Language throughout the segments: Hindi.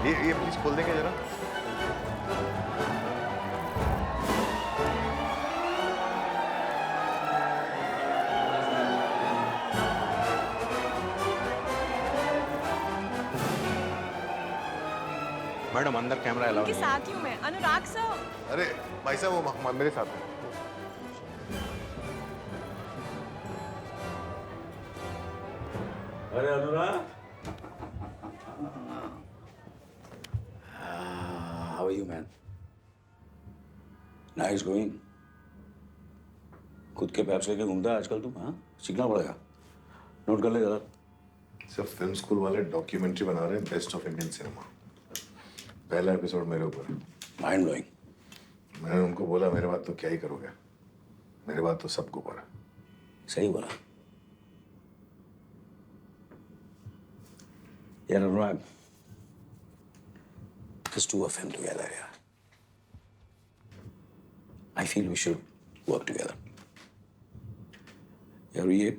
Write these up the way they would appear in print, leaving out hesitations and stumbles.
ये प्लीज खोल देंगे जरा। मैडम अंदर कैमरा अलाउ उनके नहीं है। साथ ही हूँ मैं। अनुराग सर। अरे भाई साहब वो मेरे साथ है। अरे अनुराग, how are you man? Nice going. खुद के पैप्स लेके घूमता है आजकल तुम? हाँ, सीखना पड़ेगा। नोट कर ले जरा। सर फिल्म स्कूल वाले डॉक्यूमेंट्री बना रहे हैं बेस्ट ऑफ इंडियन सिनेमा। पहला एपिसोड मेरे ऊपर है। Mind blowing. मैंने उनको बोला मेरे बाद तो क्या ही करोगे, मेरे बाद तो सबको ऊपर है। सही बोला यार अनुराग, let's do a film together यार। I feel we should work together। यार ये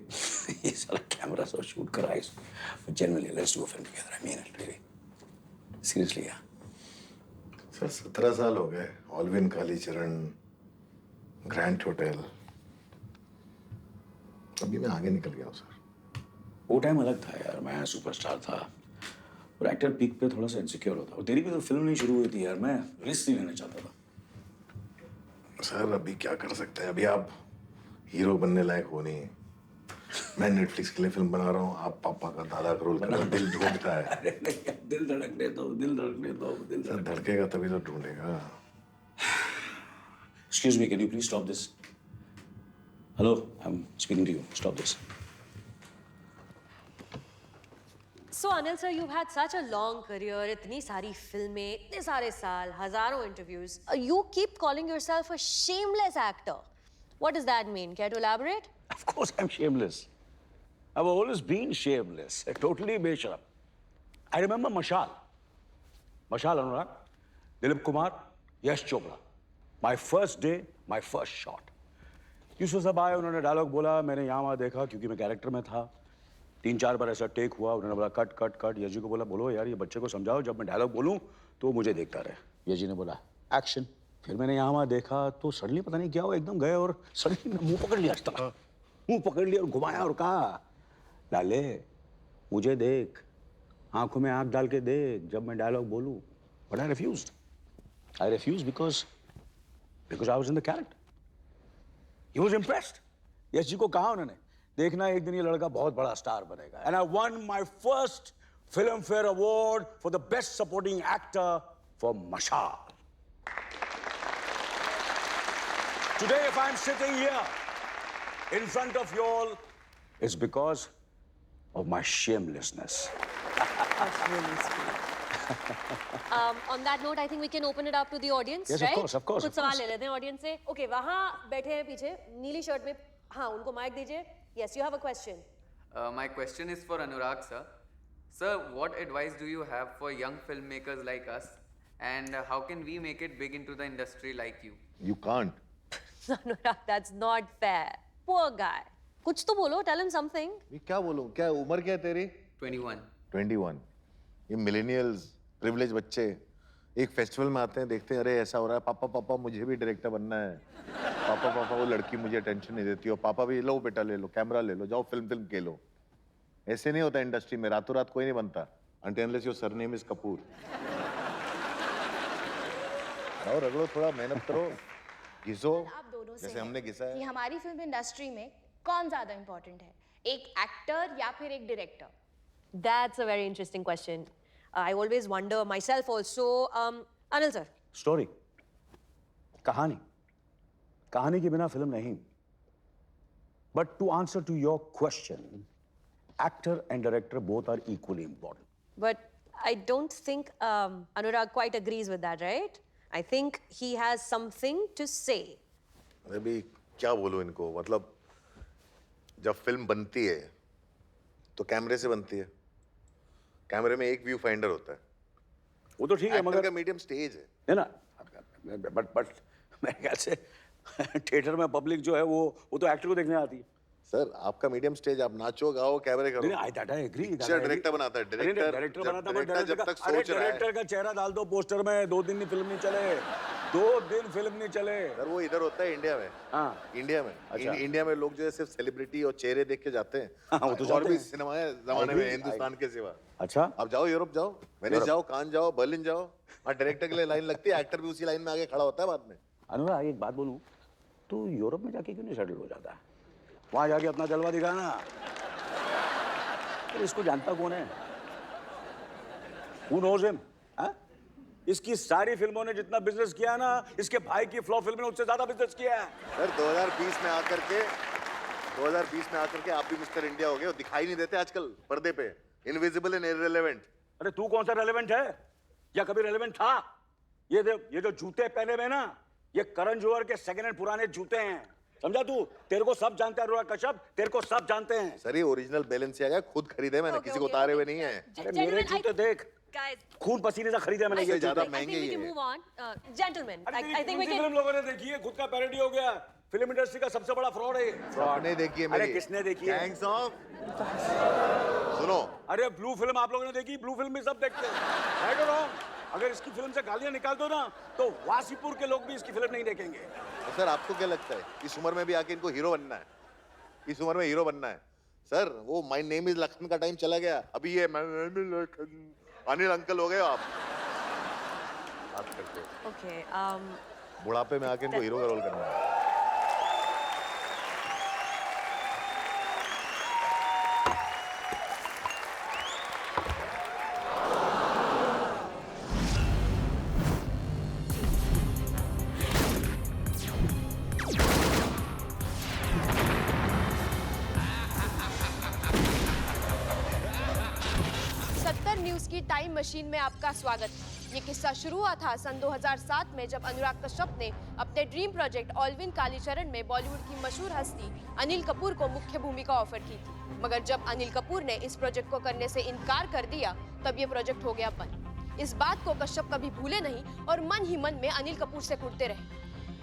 सारा कैमरा से शूट करा है, but genuinely let's do a film together। I mean it really, seriously यार। सर 17 साल हो गए, ऑलविन कालीचरण, ग्रैंड होटल, अभी मैं आगे निकल गया हूँ सर। वो टाइम अलग था यार, मैं सुपरस्टार था और एक्टर पीक पे थोड़ा सा इनसिक्योर होता। और तेरी भी तो फिल्म नहीं शुरू हुई थी यार, मैं रिस्क नहीं लेना चाहता था। सर अभी क्या कर सकते हैं, अभी आप हीरो बनने लायक हो नहीं। मैं नेटफ्लिक्स के लिए फिल्म बना रहा हूँ, आप पापा का दादा का रोल कर रहे हो। दिल ढूंढता है। अरे नहीं यार, दिल धड़कने दो, दिल धड़कने दो, दिल सर धड़केगा तभी तो ढूंढेगा। Excuse me, can you please stop this? Hello, I'm speaking to you. Stop this. So Anil sir, you've had such a long career, इतनी सारी फिल्में, इतने सारे साल, हजारों interviews. You keep calling yourself a shameless actor. What does that mean? Care to elaborate? Of course I'm shameless. I've always been shameless. Totally बेशरम. I remember Mashal. Mashal Anurag, Dilip Kumar, Yash Chopra. My first day, my first shot. Yusuf साहब आए, उन्होंने डायलॉग बोला, मैंने यहाँ वहाँ देखा क्योंकि मैं कैरेक्टर में था। 3-4 बार ऐसा टेक हुआ, उन्होंने बोला cut cut cut. Yash ji को बोला बोलो यार ये बच्चे को समझाओ, जब मैं डायलॉग बोलूँ तो वो मुझे देखता रहे। यश जी ने बोला एक्शन। फिर मैंने यहाँ वहाँ देखा तो सडनली पता नहीं क्या हुआ, एकदम गए और सडनली मुंह पकड़ लिया। मुंह पकड़ लिया और घुमाया और कहा लाले मुझे देख, आंखों में आंख डाल के देख जब मैं डायलॉग बोलूँ। But I refused because I was in the character. He was impressed. Yash ji को कहा उन्होंने देखना एक दिन ये लड़का बहुत बड़ा स्टार बनेगा। And I won my first Filmfare Award for the best supporting actor for Mashal. Today, if I'm sitting here in front of you all, it's because of my shamelessness. That's really sweet. On that note, I think we can open it up to the audience, Yes, right? of course. कुछ सवाल ले लेते हैं ऑडियंस से। Okay, वहाँ बैठे हैं पीछे नीली शर्ट में, हाँ उनको माइक दीजिए। Yes, you have a question. My question is for Anurag sir. Sir, what advice do you have for young filmmakers like us, and how can we make it big into the industry like you? You can't. Anurag, that's not fair. Poor guy. कुछ तो बोलो, tell him something. मैं क्या बोलूं, क्या उम्र क्या है तेरी? 21. 21। ये मिलेनियल्स प्रिविलेज बच्चे एक फेस्टिवल में आते हैं, देखते हैं अरे ऐसा हो रहा है, पापा पापा मुझे भी डायरेक्टर बनना है, पापा पापा वो लड़की मुझे अटेंशन नहीं देती, और पापा भी लो बेटा ले लो कैमरा ले लो, जाओ फिल्म के लो। ऐसे नहीं होता इंडस्ट्री में, रातों रात कोई नहीं बनता। until unless your surname is Kapoor. और रगड़ो, थोड़ा मेहनत करो, घिसो आप दोनों से जैसे हमने घिसा कि है। हमारी फिल्म इंडस्ट्री में कौन ज्यादा इंपॉर्टेंट है, एक एक्टर या फिर एक director? That's a very interesting question. I always wonder myself also. Anil sir. Story. कहानी। कहानी के बिना फिल्म नहीं। But to answer to your question, actor and director both are equally important. But I don't think Anurag quite agrees with that, right? I think he has something to say. अभी क्या बोलूं इनको, मतलब जब फिल्म बनती है तो कैमरे से बनती है, कैमरे में एक व्यू फाइंडर होता है, वो तो ठीक है एक्टर मगर का मीडियम स्टेज है ना। बट मेरे ख्याल से थिएटर में पब्लिक जो है वो तो एक्टर को देखने आती है। सर आपका मीडियम स्टेज, आप नाचो गाओ कैमरे करो। नहीं, I agree. पिक्चर डायरेक्टर बनाता है, डायरेक्टर बनाता है, डायरेक्टर जब तक अरे सोच रहा है। डायरेक्टर का चेहरा डाल दो पोस्टर में, 2 दिन फिल्म नहीं चले, 2 दिन फिल्म नहीं चले। सर वो इधर होता है इंडिया में। हाँ, इंडिया में अच्छा। इंडिया में लोग जो है सिर्फ सेलिब्रिटी और चेहरे देख के जाते हैं। हाँ, वो तो और जाते भी हैं। सिनेमा है जमाने में हिंदुस्तान के सिवा। अच्छा। आप जाओ यूरोप जाओ, वेनिस जाओ, कान जाओ, बर्लिन जाओ, वहाँ डायरेक्टर के लिए लाइन लगती है, एक्टर भी उसी लाइन में आगे खड़ा होता है बाद में। अनुराग एक बात बोलूं, तू यूरोप में जाके क्यों नहीं सेटल हो जाता? वहां जाके अपना जलवा दिखाना। तो इसको जानता कौन है? Who knows him? हाँ? इसकी सारी फिल्मों ने जितना बिजनेस किया ना, इसके भाई की फ्लॉप फिल्म ने उससे ज्यादा बिजनेस किया है। सर 2020 में आकर के आप भी मिस्टर इंडिया हो गए, वो दिखाई नहीं देते आजकल पर्दे पे, इनविजिबल एंड इररिलेवेंट। अरे तू कौन सा रेलेवेंट है या कभी रेलेवेंट था? ये जो जूते पहने हुए ना, ये करण जौहर के सेकंड हैंड पुराने जूते हैं, समझा तू? तेरे को सब जानते हैं अनुराग कश्यप, तेरे को सब जानते हैं। सर ये ओरिजिनल बैलेंसियागा खुद खरीदे मैंने, किसी को उतारे हुए नहीं है। अरे मेरे जूते देख, Guys, खून पसीने से खरीदे मैंने ये ज्यादा जूते। महंगे I think we he can है। move on. Gentlemen, I think we film can. लोगों ने देखी है, खुद का पैरोडी हो गया। फिल्म इंडस्ट्री का सबसे बड़ा फ्रॉड है ये। आपने देखी है मेरी? अरे किसने देखी है? गैंग्स ऑफ, सुनो, अरे ब्लू फिल्म आप लोगों ने देखी? ब्लू फिल्म भी सब देखते हैं। राइट और रॉन्ग? अगर इसकी फिल्म से गालियां निकाल दो ना, तो वासीपुर के लोग भी इसकी फिल्म नहीं देखेंगे। तो सर आपको क्या लगता है इस उम्र में भी आके इनको हीरो बनना है? इस उम्र में हीरो बनना है? सर वो माय नेम इज लक्ष्मण का टाइम चला गया, अभी ये अनिल अंकल हो गए हो आप। बात करते हो Okay. बुढ़ापे में आके इनको हीरो का रोल करना है। सत्तर न्यूज की टाइम मशीन में आपका स्वागत। ये किस्सा शुरू हुआ था सन 2007 में, जब अनुराग कश्यप ने अपने ड्रीम प्रोजेक्ट ऑलविन कालीचरण में बॉलीवुड की मशहूर हस्ती अनिल कपूर को मुख्य भूमिका ऑफर की थी। मगर जब अनिल कपूर ने इस प्रोजेक्ट को करने से इनकार कर दिया, तब ये प्रोजेक्ट हो गया बंद। इस बात को कश्यप कभी भूले नहीं और मन ही मन में अनिल कपूर से कुटते रहे।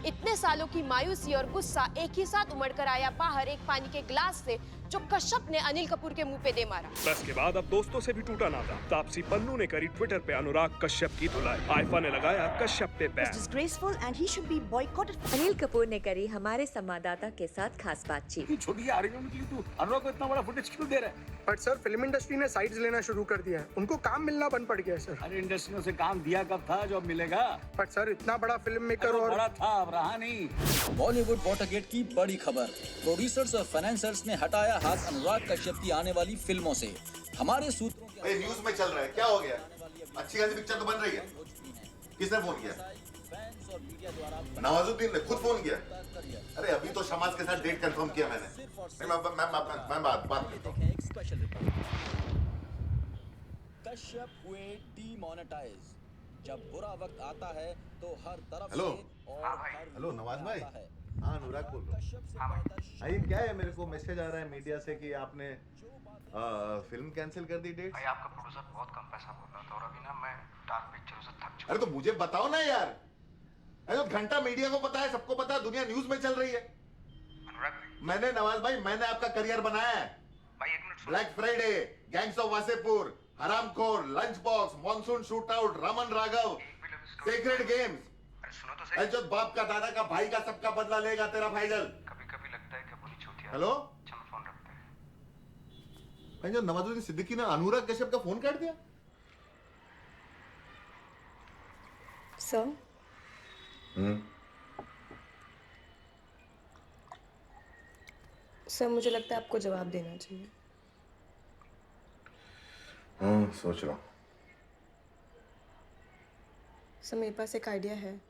इतने सालों की मायूसी और गुस्सा एक ही साथ उमड़ कर आया बाहर एक पानी के ग्लास से, जो कश्यप ने अनिल कपूर के मुंह पे दे मारा। बस के बाद अब दोस्तों से भी टूटा नाता। तापसी पन्नू ने करी ट्विटर पे अनुराग कश्यप की धुलाई। आइफा ने लगाया कश्यप पे ban. disgraceful and he should be boycotted. Anil Kapoor ने करी हमारे संवाददाता के साथ खास बातचीत। छोटी आर्ग्यूमेंट के लिए तू अनुराग को इतना बड़ा फुटेज क्यों दे रहा है? बट सर फिल्म इंडस्ट्री ने साइड्स लेना शुरू कर दिया है, उनको काम मिलना बंद पड़ गया है सर। अरे इंडस्ट्री ने उसे काम दिया कब था जो अब मिलेगा? बट सर इतना बड़ा फिल्म मेकर और बड़ा था, अब रहा नहीं। बॉलीवुड वाटरगेट की बड़ी खबर, प्रोड्यूसर्स और फाइनेंसर्स ने हटाया हाथ अनुराग कश्यप की आने वाली फिल्मों से। हमारे सूत्रों के भाई न्यूज में चल रहा है, क्या हो गया? अच्छी खासी पिक्चर तो बन रही है। किसने फोन किया? फैंस और मीडिया द्वारा नवाजुद्दीन ने खुद फोन किया। अरे अभी तो शमाज के साथ डेट कंफर्म किया मैंने। मैं बात करता हूं। एक स्पेशल रिपोर्ट। कश्यप हुए डीमोनेटाइज। जब बुरा वक्त आता है तो हर तरफ हेलो। से और हर हेलो नवाज भाई। आता है। हाँ अनुराग बोल रहा कश्यप से बेहतर हूँ। ये क्या है, मेरे को मैसेज आ रहा है मीडिया से कि आपने फिल्म कैंसिल कर दी डेट। भाई आपका प्रोड्यूसर बहुत कम पैसा बोल रहा था और अभी ना मैं डार्क पिक्चरों से थक चुका अरे तो मुझे बताओ ना यार। अरे घंटा मीडिया को पता है, सबको पता है, दुनिया न्यूज में चल रही है। अनुराग भाई मैंने नवाज भाई, मैंने आपका करियर बनाया है। भाई एक minute Black Friday, Gangs of Wasseypur, Haramkhor, Lunch Box, Monsoon Shootout, Raman Raghav, Secret Games. अरे सुनो तो सही। जो बाप का, दादा का, भाई का, सबका बदला लेगा तेरा भाईजल। कभी कभी लगता है कि अपनी छूतिया। हेलो चलो फोन रखते हैं। भाई जो नवाजुद्दीन सिद्दीकी ने अनुराग कश्यप का फोन काट दिया। सर सर मुझे लगता है आपको जवाब देना चाहिए। सोच रहा हूँ। सर मेरे पास एक आइडिया है।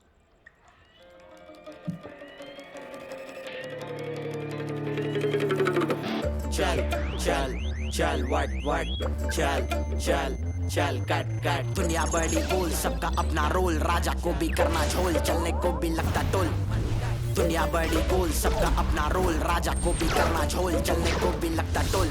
चल चल चल वट वट चल चल चल कट कट। दुनिया बड़ी गोल, सबका अपना रोल, राजा को भी करना झोल, चलने को भी लगता टोल। दुनिया बड़ी गोल, सबका अपना रोल, राजा को भी करना झोल, चलने को भी लगता टोल।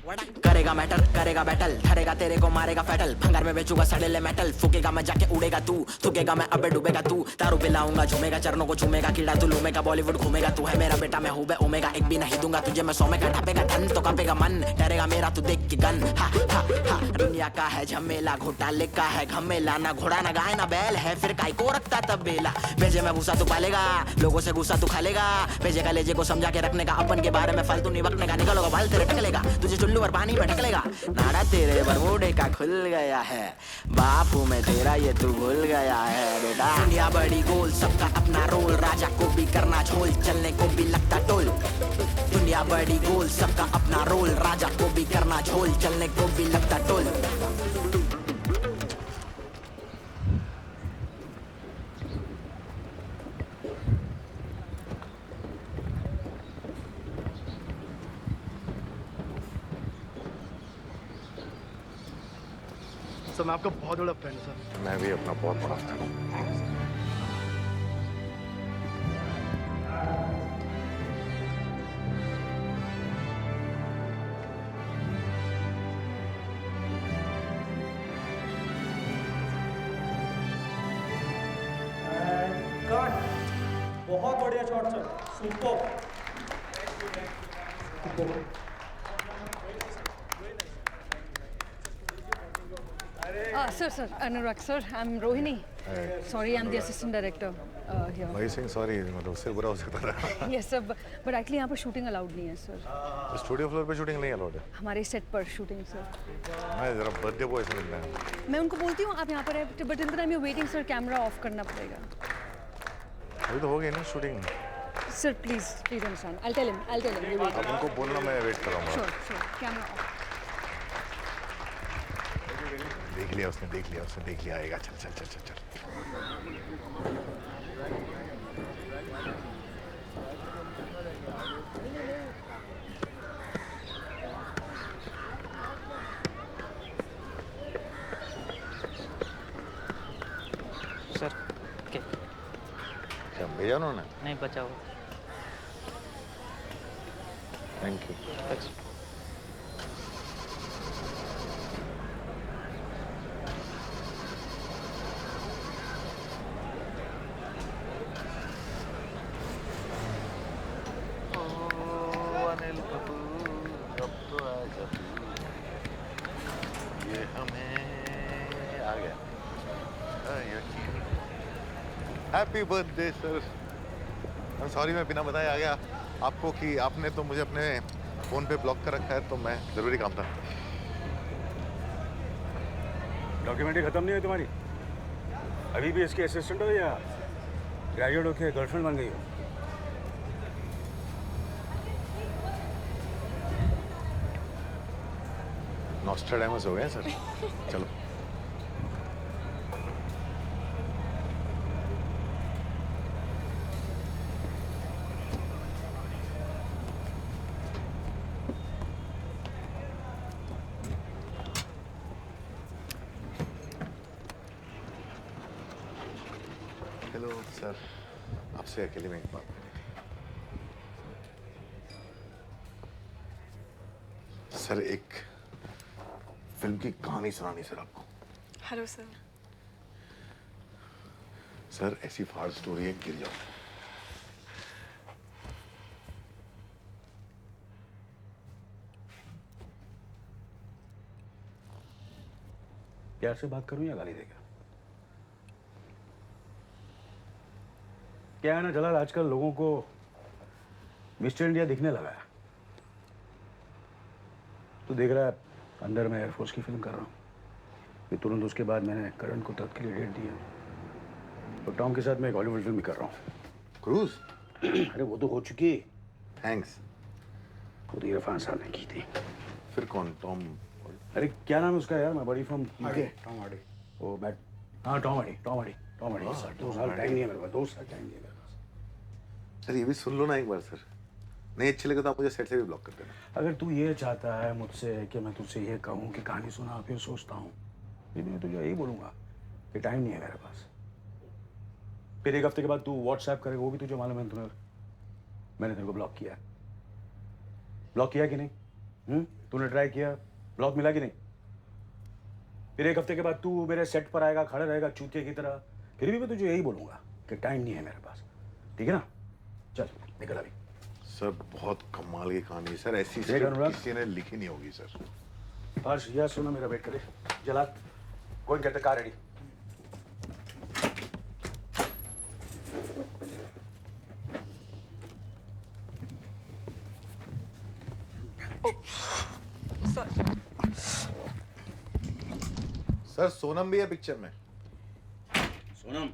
करेगा मैटर करेगा बैटल धरेगा तेरे को मारेगा फैटल भंगार में बेचूंगा सड़ेले मेटल फूकेगा मैं जाके उड़ेगा तू थूकेगा मैं अबे डूबेगा तू दारू पिलाऊंगा झूमेगा चरणों को झूमेगा कीड़ा तू लूमेगा बॉलीवुड घूमेगा तू है मेरा बेटा मैं हूँ बे ओमेगा एक भी नहीं दूंगा तुझे मैं 100 में ढापेगा धन तो कापेगा मन डरेगा मेरा तू देख के गन हा हा हा दुनिया का है झमेला घोटाले का है घमेला ना घोड़ा ना गाय ना बैल है फिर काय को रखता तब बेला भेजे में भूसा तू पालेगा लोगों से गुस्सा तू खा लेगा भेजे का लेजे को समझा के रखने का अपन के बारे में फालतू नहीं बकने का निकलोगा बाल तेरे टकलेगा तुझे चुल्लू और पानी में ढकलेगा नाड़ा तेरे बरमूडे का खुल गया है बापू में तेरा ये तू भूल गया है बेटा दुनिया बड़ी गोल सबका अपना रोल राजा को भी करना झोल चलने को भी लगता टोल दुनिया बड़ी गोल सबका अपना रोल राजा को भी करना झोल चलने को भी लगता टोल सर मैं आपका बहुत बड़ा फैन हूँ सर। मैं भी अपना बहुत बड़ा फैन हूँ। बहुत बढ़िया shot sir super Sir, Anurag sir, I'm Rohini. Sorry, I'm the assistant director here. भाई सिंह सॉरी मतलब उससे बुरा हो सकता था। Yes sir, but actually यहाँ पर shooting allowed नहीं है sir. स्टूडियो फ्लोर पे शूटिंग नहीं अलाउड है। हमारे set पर shooting sir. मैं जरा बर्थडे बॉय से मिलना है। मैं उनको बोलती हूँ आप यहाँ पर है, but in the time you're waiting sir, camera off करना पड़ेगा. अभी तो हो गई ना shooting. Sir, please understand. I'll tell him. You're waiting. अब उनको बोलना मैं वेट कर रहा हूँ। Sure, camera off. देख लिया उसने आएगा चल सर क्या क्या भेजा उन्होंने? नहीं बचा हुआ thank you. Happy birthday sir. Sorry मैं बिना बताए आ गया आपको कि आपने तो मुझे अपने फोन पे ब्लॉक कर रखा है तो मैं जरूरी काम था। डॉक्यूमेंट्री खत्म नहीं है तुम्हारी? अभी भी इसके असिस्टेंट हो या ग्रेजुएट होके गर्लफ्रेंड बन गई हो? नॉस्ट्राडामस हो गए सर। चलो हेलो सर, आपसे अकेले में एक बात करनी है। सर एक फिल्म की कहानी सुनानी सर आपको। Hello sir. सर ऐसी फाड़ स्टोरी है गिर जाओ। प्यार से बात करूं या गाली देगा? क्या है ना जलाल, आजकल लोगों को मिस्टर इंडिया दिखने लगा है। तू देख रहा है अंदर मैं एयरफोर्स की फिल्म कर रहा हूँ, फिर तुरंत उसके बाद मैंने करण को तख्त के लिए डेट दिया और टॉम के साथ मैं एक हॉलीवुड फिल्म भी कर रहा हूँ। क्रूज? अरे वो तो हो चुकी। थैंक्स। खुद इरफान साहब ने की थी। फिर कौन? टॉम? अरे क्या नाम है उसका यार? मैं बड़ी फ्रॉम यूके। Tom Hardy. ओ मैं हाँ टॉम हार्डी 2 साल टाइम नहीं है मेरे पास, 2 साल टाइम नहीं है मेरे पास। सर ये भी सुन लो ना एक बार सर। नहीं अच्छे लगे तो आप मुझे सेट से भी ब्लॉक कर देना। अगर तू ये चाहता है मुझसे कि मैं तुझसे ये कहूँ कि कहानी सुना फिर सोचता हूँ, फिर मैं तुझे यही बोलूँगा कि टाइम नहीं है मेरे पास। फिर एक हफ्ते के बाद तू व्हाट्सएप करेगा, वो भी तुझे मालूम है मैंने तेरे को ब्लॉक किया कि नहीं? तूने ट्राई किया, ब्लॉक मिला कि नहीं? फिर एक हफ्ते के बाद तू मेरे सेट पर आएगा, खड़ा रहेगा चूतिया की तरह। फिर भी मैं तुझे यही बोलूंगा कि टाइम नहीं है मेरे पास, ठीक है ना? चल निकल अभी। सर बहुत कमाल की कहानी है सर, ऐसी देख अनुराग, किसी ने लिखी नहीं होगी सर। हर्ष यह सुनो, मेरा वेट करे। जलाल, कोई कहते कार रेडी। सर सोनम भी है पिक्चर में। सोनम?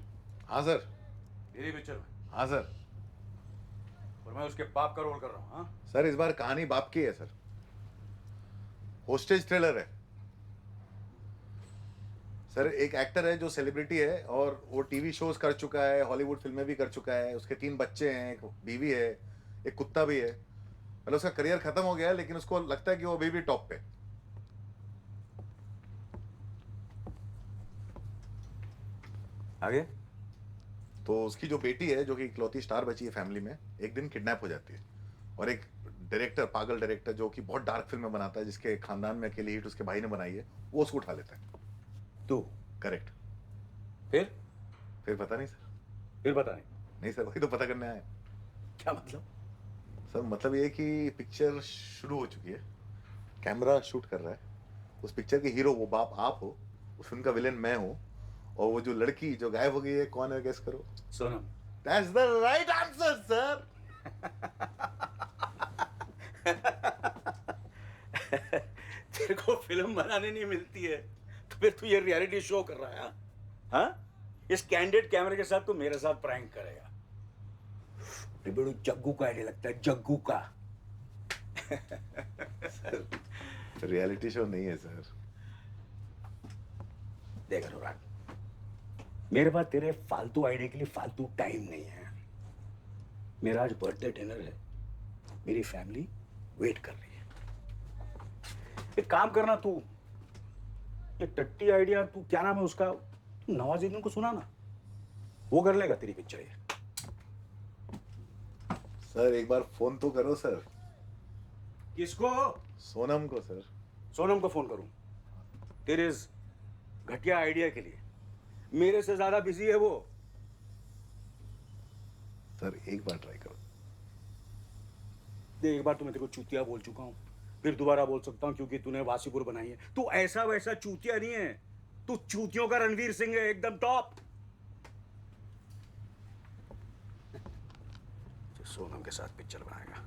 हाँ सर। मेरी पिक्चर में? हाँ सर। और मैं उसके बाप का रोल कर रहा हूँ। हाँ सर इस बार कहानी बाप की है सर, होस्टेज थ्रिलर है सर। एक एक्टर है जो सेलिब्रिटी है और वो टीवी शोज कर चुका है, हॉलीवुड फिल्में भी कर चुका है, उसके 3 बच्चे हैं, एक बीवी है, एक कुत्ता भी है। मतलब उसका करियर खत्म हो गया है लेकिन उसको लगता है कि वो अभी भी टॉप पे। आगे? तो उसकी जो बेटी है जो कि इकलौती स्टार बची है फैमिली में, एक दिन किडनैप हो जाती है और एक डायरेक्टर, पागल डायरेक्टर जो कि बहुत डार्क फिल्में बनाता है, जिसके खानदान में अकेली हिट उसके भाई ने बनाई है, वो उसको उठा लेता है। तू? करेक्ट। फिर पता नहीं सर। फिर पता नहीं? नहीं सर, वही तो पता करने आए। क्या मतलब? सर मतलब ये कि पिक्चर शुरू हो चुकी है, कैमरा शूट कर रहा है, उस पिक्चर के हीरो वो बाप आप हो, उस फिल्म का विलेन मैं हूँ, और वो जो लड़की जो गायब हो गई है कौन है, गेस करो। Sonam. That's the right answer sir. तेरे को फिल्म बनाने नहीं मिलती है तो फिर तू ये रियलिटी शो कर रहा है? हाँ? इस कैंडिडेट कैमरे के साथ तू मेरे साथ प्रैंक करेगा? बेड़ू जग्गू का आइडिया लगता है, जग्गू का। सर रियलिटी शो नहीं है सर। देख अनुराग, मेरे पास तेरे फालतू आइडिया के लिए फालतू टाइम नहीं है। मेरा आज बर्थडे डिनर है, मेरी फैमिली वेट कर रही है। एक काम करना, तू ये टट्टी आइडिया, तू क्या नाम है उसका, नवाजुद्दीन को सुना ना, वो कर लेगा तेरी पिक्चर ये। सर एक बार फोन तो करो सर। किसको? सोनम को सर। सोनम को फोन करूं तेरे इस घटिया आइडिया के लिए? मेरे से ज्यादा बिजी है वो। सर एक बार ट्राई करो। देख, एक बार तो मैं तेरे को चूतिया बोल चुका हूं, फिर दोबारा बोल सकता हूं क्योंकि तूने वासीपुर बनाई है। तू ऐसा वैसा चूतिया नहीं है, तू चूतियों का रणवीर सिंह है, एकदम टॉप। सोनम के साथ पिक्चर बनाएगा।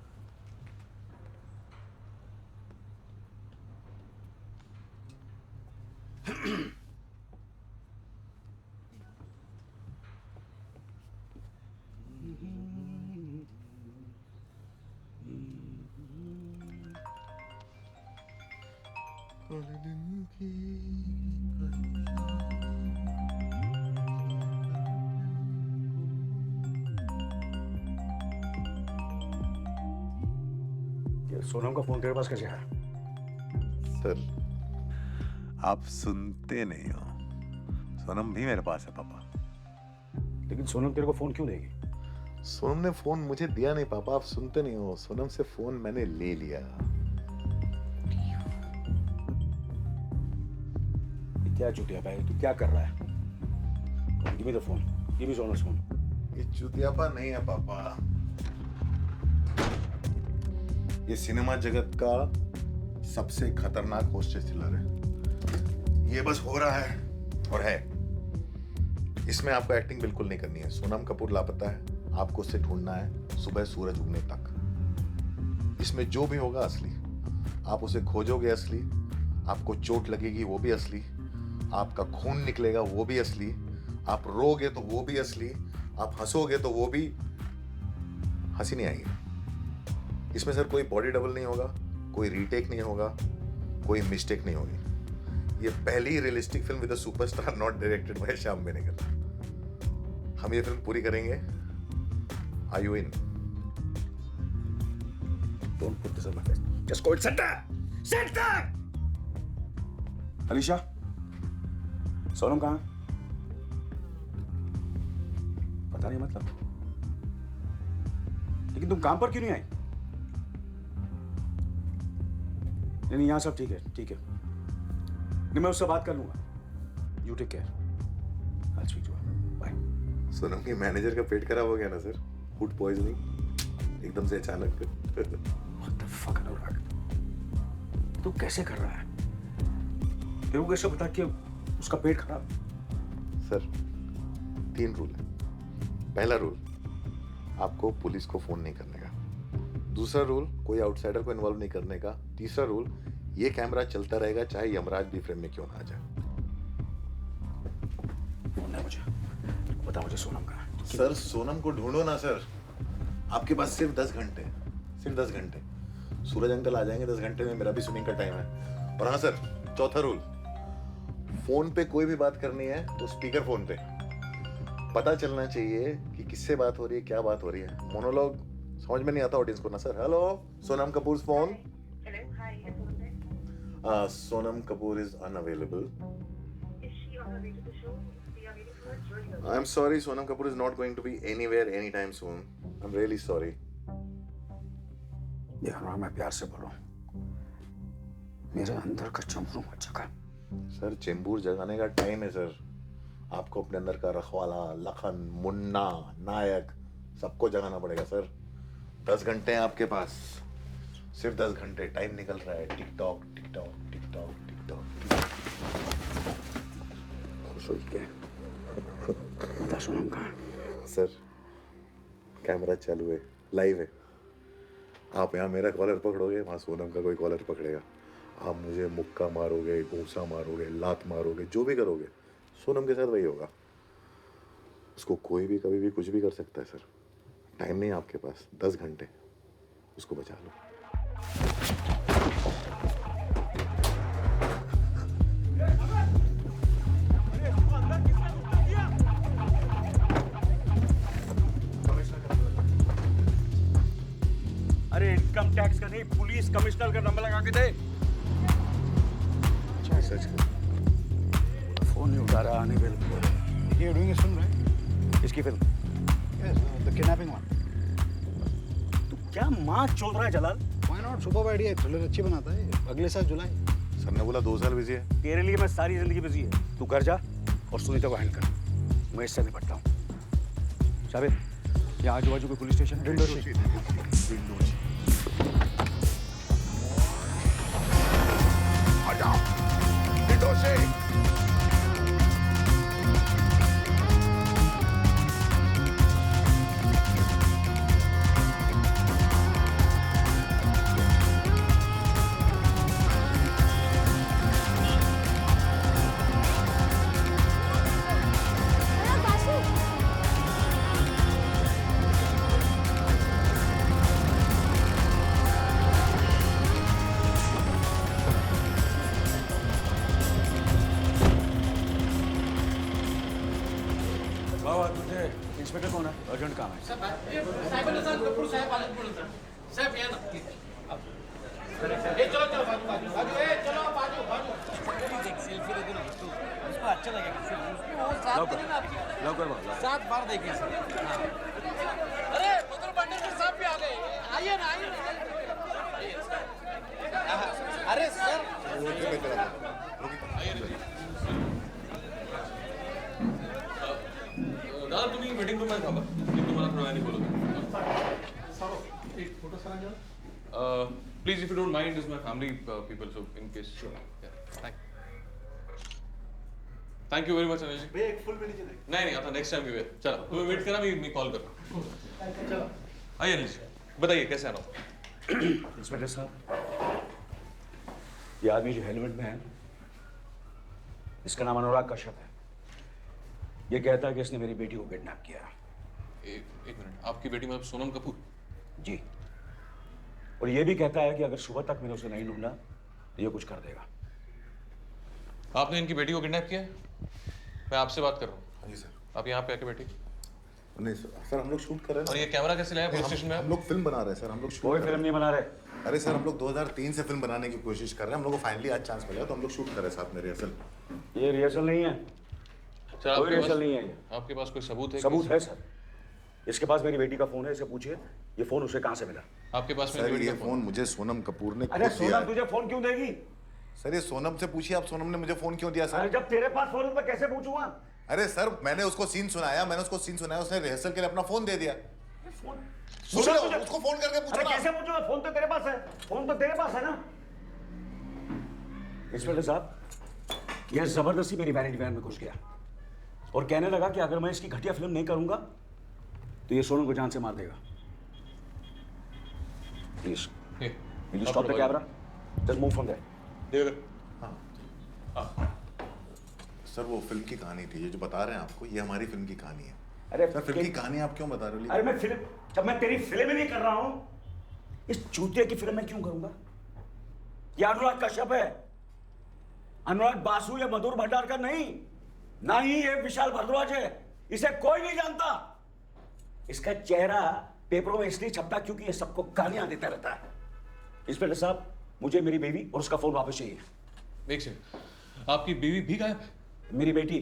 सोनम का फोन तेरे पास कैसे आया? सर आप सुनते नहीं हो, सोनम भी मेरे पास है पापा। लेकिन सोनम तेरे को फोन क्यों देगी? सोनम ने फोन मुझे दिया नहीं पापा, आप सुनते नहीं हो। सोनम से फोन मैंने ले लिया। क्या चूतिया भाई, तू क्या कर रहा है? Give me the phone, give me Sonam's phone. ये चूतियापा नहीं है पापा, ये सिनेमा जगत का सबसे खतरनाक होस्टेज थ्रिलर है। ये बस हो रहा है और है, इसमें आपको एक्टिंग बिल्कुल नहीं करनी है। सोनम कपूर लापता है, आपको उसे ढूंढना है सुबह सूरज उगने तक। इसमें जो भी होगा असली, आप उसे खोजोगे असली, आपको चोट लगेगी वो भी असली, आपका खून निकलेगा वो भी असली, आप रोगे तो वो भी असली, आप हंसोगे तो वो भी। हंसी नहीं आएगी इसमें सर। कोई बॉडी डबल नहीं होगा, कोई रीटेक नहीं होगा, कोई मिस्टेक नहीं होगी। ये पहली realistic film with a superstar not directed by Shyam Benegal. हम ये फिल्म पूरी करेंगे। Are you in? Don't put this on my face. Just go and sit there. Sit there. Alisha, Sonam कहाँ? पता नहीं मतलब। लेकिन तुम काम पर क्यों नहीं आई? नहीं यहाँ सब ठीक है, ठीक है। नहीं मैं उससे बात कर लूंगा। You take care. I'll speak to her. Bye. Sonam के मैनेजर का पेट खराब हो गया ना सर, फूड पॉइजनिंग एकदम से अचानक। What the fuck अनुराग, तू कैसे कर रहा है? तेरे को कैसे पता कि उसका पेट खराब? सर 3 रूल है। पहला रूल, आपको पुलिस को फोन नहीं करने का। दूसरा रूल, कोई आउटसाइडर को इन्वॉल्व नहीं करने का। तीसरा रूल, ये कैमरा चलता रहेगा चाहे यमराज भी फ्रेम में क्यों ना आ जाए। फोन है मुझे, बता मुझे सोनम का। सर सोनम को ढूंढो ना सर, आपके पास सिर्फ 10 घंटे, सिर्फ 10 घंटे। सूरज अंकल आ जाएंगे 10 घंटे में, मेरा भी शूटिंग का टाइम है। और हाँ सर, चौथा रूल, फोन पे कोई भी बात करनी है तो स्पीकर फोन पे, पता चलना चाहिए कि किससे बात हो रही है, क्या बात हो रही है। मोनोलॉग समझ में नहीं आता ऑडियंस को ना sir. Hello, Sonam Kapoor phone. Sonam Kapoor is unavailable. I am sorry, Sonam Kapoor is not going to be anywhere any time soon. I am really sorry. यार मैं प्यार से बोल रहा हूँ, मेरे अंदर का चंपू मत जगा। सर चेंबूर जगाने का टाइम है सर। आपको अपने अंदर का रखवाला, लखन, मुन्ना, नायक सबको जगाना पड़ेगा सर। 10 घंटे हैं आपके पास, सिर्फ 10 घंटे। टाइम निकल रहा है। TikTok TikTok TikTok TikTok. बता सोनम कहाँ? सर कैमरा चालू है, लाइव है। आप यहाँ मेरा कॉलर पकड़ोगे, वहाँ सोनम का कोई कॉलर पकड़ेगा। आप मुझे मुक्का मारोगे, घूसा मारोगे, लात मारोगे, जो भी करोगे, सोनम के साथ वही होगा। उसको कोई भी कभी भी कुछ भी कर सकता है सर। टाइम नहीं है आपके पास, 10 घंटे, उसको बचा लो। अरे इनकम टैक्स का नहीं, पुलिस कमिश्नर का नंबर लगा के दे। सच कर फोन नहीं उठा रहा, आने बिल्कुल। ये डूइंग फिल्म राइट? इसकी film? Yes, the kidnapping one. तू क्या माँ चोद रहा है Jalal? Why not? Super idea है, थ्रिलर अच्छी बनाता है। अगले साल जुलाई। सर ने बोला 2 साल बिजी है। तेरे लिए मैं सारी जिंदगी बिजी है। तू घर जा और सुनीता को हैंडल कर, मैं इससे निपटता हूँ। शाबिर, यहाँ आजू बाजू कोई पुलिस स्टेशन? इंस्पेक्टर कौन है? अर्जेंट काम है। सात बार देखिए सर। अरे बदल पांडे साहब भी आ गए। आइए ना, आइए ना। अरे सर दादा तुम्ही मीटिंग रूम मध्ये थांबा, मी तुम्हाला थोड्या वेळाने बोलवतो. Please if you don't mind, this my family people, so in case. Thank you very much Anil ji. एक फुल भी नीचे देख. नाही आता नेक्स्ट टाइम वी चला, तुम्ही वेट करा, मी कॉल करतो. चलो आइए अनिल जी, बताइए कैसे आना हो. इंस्पेक्टर साहब, ये आदमी जो हेलमेट में है, इसका नाम अनुराग कश्यप है। ये कहता है कि इसने मेरी बेटी को किडनैप किया। एक मिनट, आपकी बेटी मतलब सोनम कपूर? जी, और ये भी कहता है कि अगर सुबह तक मैंने उसे नहीं ढूंढा तो ये कुछ कर देगा। आपने इनकी बेटी को किडनैप किया है? मैं आपसे बात कर रहा हूँ. हाँ जी सर. आप यहाँ पे आके बैठिए. नहीं सर, हम लोग शूट कर रहे हैं. और ये कैमरा कैसे लाया पुलिस स्टेशन में? हम लोग फिल्म बना रहे हैं सर. हम लोग कोई फिल्म नहीं बना रहे. अरे सर, हम लोग 2003 से फिल्म बनाने की कोशिश कर रहे हैं. हम लोग को फाइनली आज चांस मिला, तो हम लोग शूट कर रहे हैं साथ में रिहर्सल. ये रिहर्सल नहीं है, कोई रिहर्सल नहीं है. आपके पास कोई सबूत है? सबूत है सर. इसके पास मेरी बेटी का फोन है, इसे पूछिए ये फोन उसे कहाँ से मिला. आपके पास में सर बेटी ये का फोन मुझे सोनम कपूर ने अरे खुद दिया सोनम है। तुझे फोन क्यों देगी? सर ये सोनम से पूछिए आप, सोनम ने मुझे फोन क्यों दिया अरे सर? जब तेरे पास फोन है तो मैं कैसे पूछूंगा? अरे सर मैंने उसको सीन सुनाया, उसने रिहर्सल के लिए अपना फोन दे दिया। फोन पूछ लो, उसको फोन करके पूछो अरे ना। कैसे पूछूंगा? फोन तो तेरे पास है, फोन तो तेरे पास है ना। इंस्पेक्टर साहब, यह जबरदस्ती मेरी वैनिटी वैन में घुस गया और कहने लगा कि अगर मैं इसकी घटिया फिल्म नहीं करूंगा तो ये सोनम को जान से मार देगा। Please will you stop the camera? Just move from there. Sir वो फिल्म की कहानी थी, ये जो बता रहे हैं आपको, ये हमारी फिल्म की कहानी है। अरे सर फिल्म की कहानी आप क्यों बता रहे हो? अरे मैं फिल्म, जब मैं तेरी फिल्म ही नहीं कर रहा हूं, इस चूतिया की फिल्म में क्यों करूंगा? ये अनुराग कश्यप है, अनुराग बासु या मधुर भंडारकर नहीं, ना ही ये विशाल भारद्वाज है। इसे कोई नहीं जानता। इसका चेहरा पेपरों में इसलिए छपता क्योंकि ये सबको गालियां देता रहता है। इंस्पेक्टर साहब, मुझे मेरी बीवी और उसका फोन वापस चाहिए। एक सेकंड, आपकी बीवी भी गायब है? मेरी बेटी।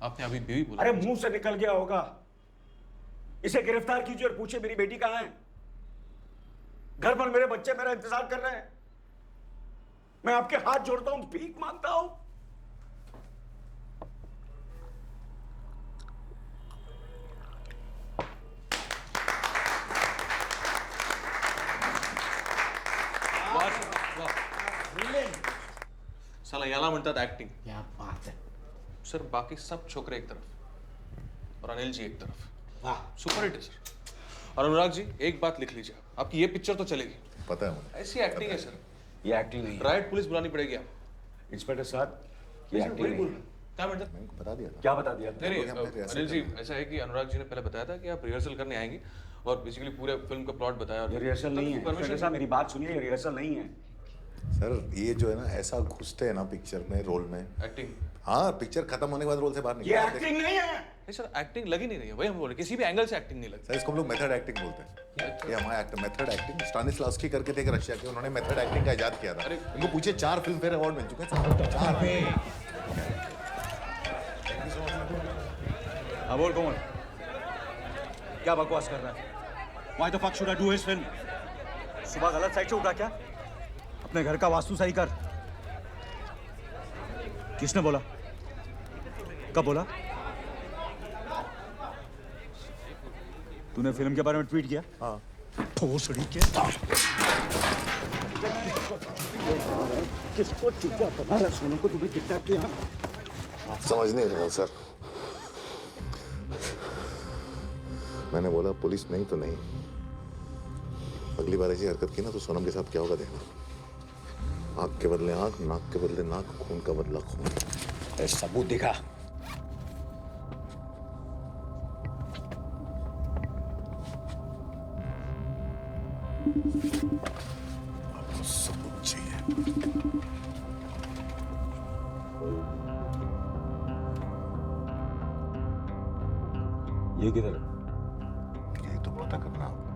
आपने अभी बीवी बोला? अरे मुंह से निकल गया होगा। इसे गिरफ्तार कीजिए और पूछिए मेरी बेटी कहां है। घर पर मेरे बच्चे मेरा इंतजार कर रहे हैं। मैं आपके हाथ जोड़ता हूं, भीख मांगता हूं। साला याला म्हणतात ऍक्टिंग। क्या बात है सर, बाकी सब छोकरे एक तरफ और अनिल जी एक तरफ। वाह, सुपर हिट है सर। और अनुराग जी, एक बात लिख लीजिए, आपकी ये पिक्चर तो चलेगी। पता है मुझे। ऐसी एक्टिंग है सर, ये एक्टिंग नहीं है। राइट पुलिस बुलानी पड़ेगी आप। इंस्पेक्टर साहब, ये एक्टिंग नहीं है। क्या म्हणतात? मैंने उनको बता दिया था। क्या बता दिया था? नहीं हमने rehearsal अनिल जी, ऐसा है कि अनुराग जी ने पहले बताया था कि आप रिहर्सल करने आएंगे और बेसिकली पूरे फिल्म का प्लॉट बताया। ये रिहर्सल नहीं है। इंस्पेक्टर साहब, मेरी बात सुनिए, ये रिहर्सल नहीं है। सर ये जो है ना, ऐसा घुसते हैं ना पिक्चर में, रोल में। एक्टिंग? हाँ, पिक्चर खत्म होने के बाद रोल से बाहर ये निकलते हैं। एक्टिंग नहीं है। नहीं सर, एक्टिंग लगी नहीं रही है, वही हम बोले, किसी भी एंगल से एक्टिंग नहीं लगती। सर इसको हम लोग मेथड एक्टिंग बोलते हैं। ये हमारा एक्टर मेथड एक्टिंग। स्टानिस्लावस्की करके थे एक रशिया के, उन्होंने मेथड एक्टिंग का इजाद किया था। इनको पूछे 4 फिल्म फेयर अवार्ड मिल चुके हैं। 4। हाँ बोल कौन? क्या बकवास कर रहा है? Why the fuck should I do his film? सुबह गलत साइड से उठा क्या? अपने घर का वास्तु सही कर। किसने बोला? कब बोला? तूने फिल्म के बारे में ट्वीट किया? हाँ। भोसड़ी के। किसको चुका पता है? सोनम को तुम्हें किडनैप किया? समझ नहीं रहा सर। मैंने बोला पुलिस नहीं तो नहीं। अगली बार ऐसी हरकत की ना तो सोनम के साथ क्या होगा देखना। आंख के बदले आंख, नाक के बदले नाक, खून का बदला खून। सबूत दिखा। आपको सबूत चाहिए? ये किधर है? ये तो पता करना होगा।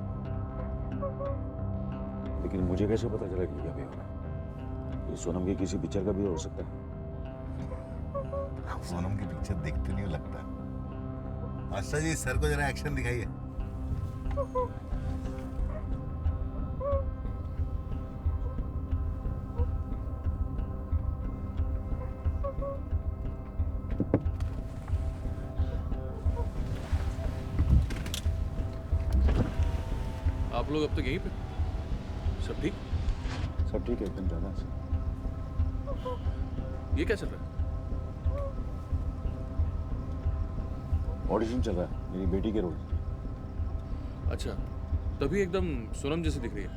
लेकिन मुझे कैसे पता चला कि क्या भी होगा? ये सोनम की किसी पिक्चर का भी हो सकता है। आप सोनम की पिक्चर देखते नहीं हो लगता। आशा जी, सर को जरा एक्शन दिखाइए। आप लोग अब तक यहीं पे? सब ठीक? सब ठीक है, एकदम जाना है। ये क्या चल रहा है? ऑडिशन चल रहा है मेरी बेटी के रोल। अच्छा, तभी एकदम सोनम जैसी दिख रही है।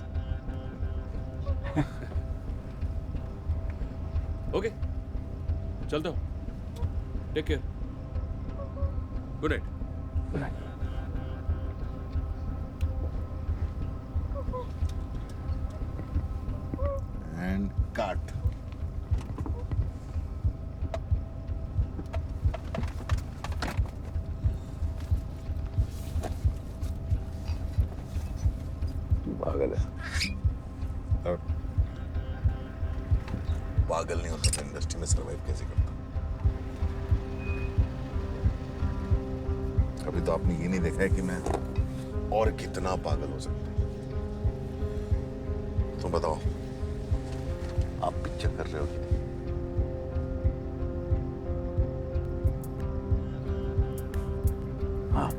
ओके, चलता हूँ। Take care. Good night. Good night. And cut. पागल है। पागल नहीं होता तो इंडस्ट्री में सर्वाइव कैसे करता? कभी तो आपने ये नहीं देखा है कि मैं और कितना पागल हो सकता हूँ। तुम बताओ, आप पिक्चर कर रहे हो कि नहीं? हाँ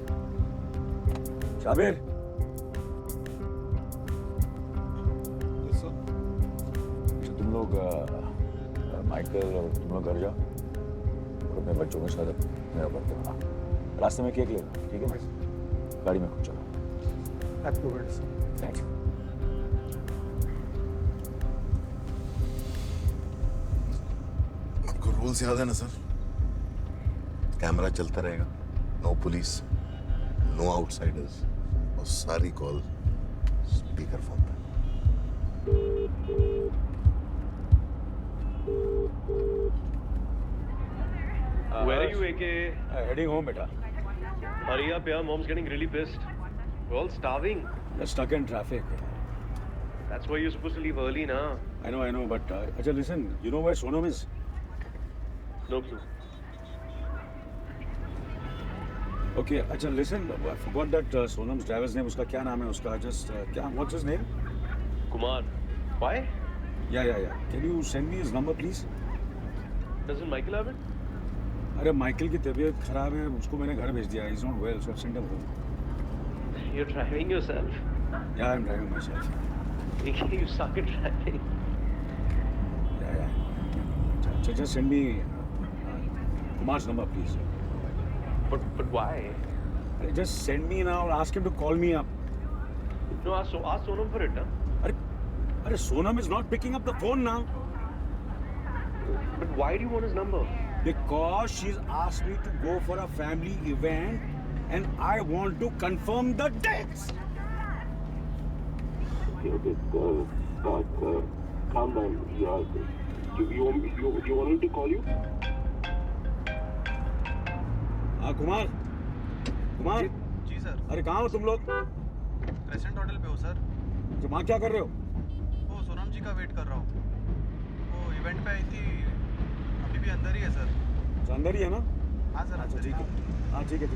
शाबिर, तुम लोग माइकल और तुम लोग घर जाओ और अपने बच्चों के साथ मेरा बर्थडे मना। रास्ते में केक लेना, ठीक है? गाड़ी में खुद चलो। Thank you. आपको रूल्स याद है ना सर? कैमरा चलता रहेगा, नो पुलिस, नो आउटसाइडर्स, और सारी कॉल स्पीकर फोन पे। Where are you, AK? Heading home, beta. Hurry up, yeah. Mom's getting really pissed. We're all starving. We're stuck in traffic. That's why you're supposed to leave early, na? I know, but Ajay, listen. You know where Sonam is? No clue. Okay, Ajay, listen. I forgot that Sonam's driver's name. Uska kya naam hai? Uska just what's his name? Kumar. Why? Yeah. Can you send me his number, please? Doesn't Michael have it? अरे माइकल की तबीयत खराब है, उसको मैंने घर भेज दिया. He's not well, so I've sent him home. You're driving yourself. Yeah, I'm driving myself. You suck at driving. Yeah. Just send me Kumar's number, please. But why? Just send me now or ask him to call me up. No, ask Sonam for it, huh? Arey, Sonam is not picking up the phone now. But why do you want his number? Because she's asked me to go for a family event and I want to confirm the dates. Okay, calm down. Yeah. You want me to call you? हाँ कुमार जी सर। अरे कहाँ हो तुम लोग? रेस्टोरेंट होटल पे हो सर। तो वहाँ क्या कर रहे हो? वो सोनम जी का वेट कर रहा हूँ। वो इवेंट पे आई थी, अभी भी अंदर ही है सर। तो अंदर ही है ना? हाँ सर। अच्छा ठीक है। हाँ ठीक है।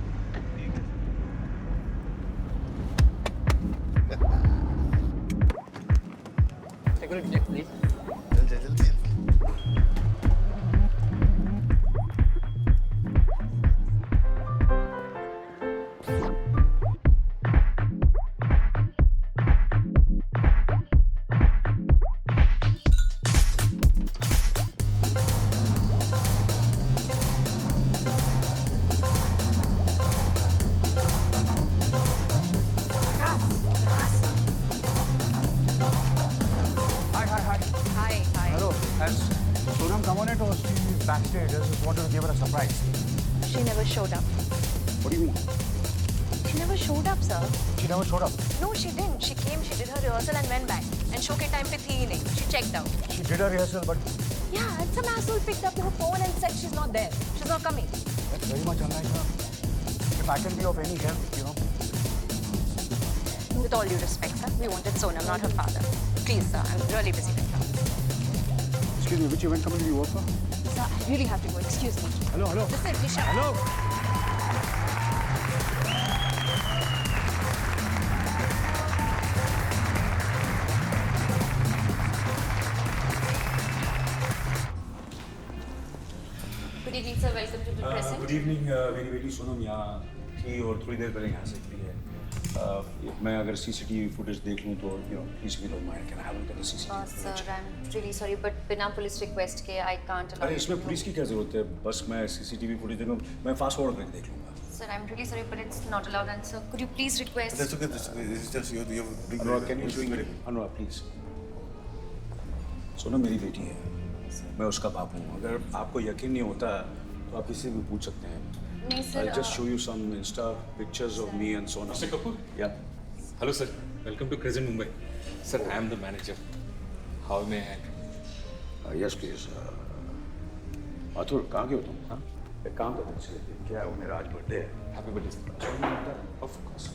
Please. जल्दी। Backstage, I just wanted to give her a surprise. She never showed up. What do you mean? She never showed up, sir. She never showed up. No, she didn't. She came, she did her rehearsal and went back. And show ke time pe thi hi nahi. She checked out. She did her rehearsal, but Yeah, and some asshole picked up her phone and said she's not there. She's not coming. that's very much unlike her. If I can be of any help, you know. With all due respect, sir, we wanted Sonam, not her father. Please, sir, I'm really busy right now. Excuse me, which event company do you work for? Sir, I really have to go. Excuse me. Hello. Listen, Nisha. Hello. Good evening, sir. Welcome to the present. Good evening मेरी बेटी सोनम यहाँ थी और थोड़ी देर पहले यहाँ से निकली है. मैं अगर सीसीटीवी फुटेज देख लूँ तो प्लीज भी don't mind, can I have a look at the CCTV? Sir, I'm really sorry, but बिना पुलिस रिक्वेस्ट के I can't allow अरे you इसमें to- पुलिस की क्या जरूरत है? बस मैं सीसीटीवी फुटेज देखूँ, मैं फास्ट फॉरवर्ड करके देख लूँगा. Sir, I'm really sorry, but it's not allowed. And sir, could you please request? That's okay. This is just you have big. Anurag, can you Anurag please. Sonam मेरी बेटी है, मैं उसका बाप हूँ. अगर आपको यकीन नहीं होता तो आप किसी से भी पूछ सकते हैं. नहीं sir. I'll just show you some Insta pictures of me and Sonam. Mr. Kapoor? Yeah. Hello, sir. Welcome to Crescent Mumbai. Sir, I am the manager. How may I help? Yes, please. Atul, कहाँ के हो तुम? हाँ? एक काम करते हैं, क्या है वो मेरा आज बर्थडे है. Happy birthday, sir. Of course.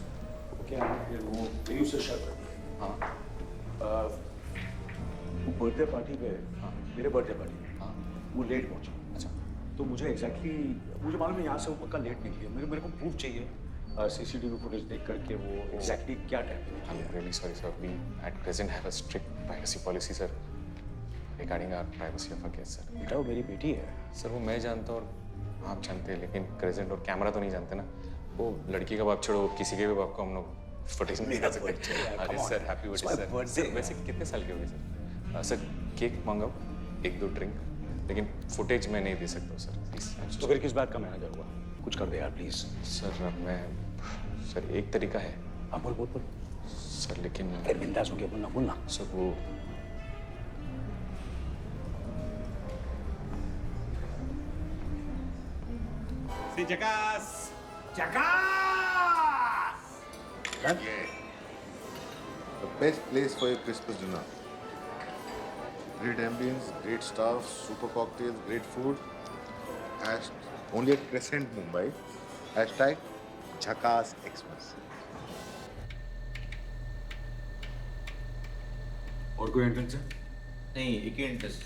वो क्या है फिर वो मेरी उससे शर्त करनी है. हाँ. वो बर्थडे पार्टी पे, हाँ, मेरे बर्थडे पार्टी, हाँ, वो लेट पहुँचा. अच्छा. तो मुझे एग्जैक्टली मुझे मालूम है यहाँ से वो पक्का लेट निकली है. मेरे को प्रूफ चाहिए. सीसीटीवी फुटेज देख करके वो एग्जैक्टली क्या time? I'm really sorry, sir. We at present have a strict privacy policy, sir, regarding our privacy of our guests, sir. बेटा वो मेरी बेटी है। सर वो मैं जानता हूँ और आप जानते हैं, लेकिन क्रेजेंट और कैमरा तो नहीं जानते ना। वो लड़की का बाप छोड़ो, किसी के भी बाप को हम लोग फुटेज नहीं दे सकते। अरे सर, हैप्पी बर्थडे सर। वैसे कितने साल के हो गए सर? सर केक मंगाओ, 1-2 ड्रिंक, लेकिन फुटेज मैं नहीं दे सकता हूँ सर, प्लीज। तो फिर किस बात का मैनेजर हुआ? कुछ कर दे यार प्लीज। सर एक तरीका है। हाँ बोल बोल बोल। सर लेकिन बिंदास हो गया, बोलना बोलना। सर वो जकास The best place for your Christmas dinner. Great ambience, great staff, super cocktails, great food. Only at Crescent, Mumbai. #Jhakaas Xmas. और कोई एंट्रेंस है? नहीं, एक ही एंट्रेंस।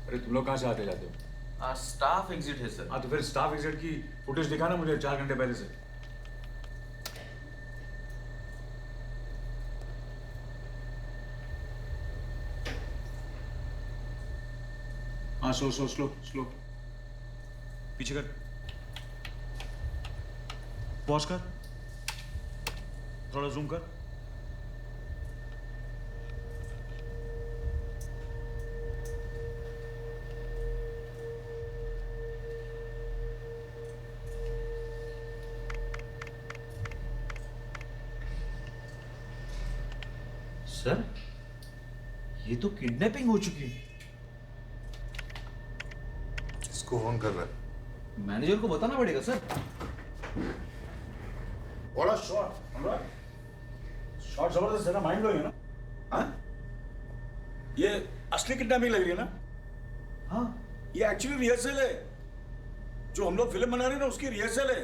अरे तुम लोग कहाँ से आते जाते हो? स्टाफ एग्जिट है सर। हाँ तो फिर स्टाफ एग्जिट की फुटेज दिखाना मुझे 4 घंटे पहले से। हाँ स्लो पीछे कर, पॉज कर, थोड़ा जूम कर। सर ये तो किडनैपिंग हो चुकी है। किसको फोन कर रहा है? मैनेजर को बताना पड़ेगा सर। बड़ा शॉट, शॉट जबरदस्त है ना, माइंड ब्लोइंग है ना? हाँ? ये असली किडनैपिंग लग रही है ना? हाँ, ये एक्चुअली रिहर्सल है। जो हम लोग फिल्म बना रहे हैं ना, उसकी रिहर्सल है।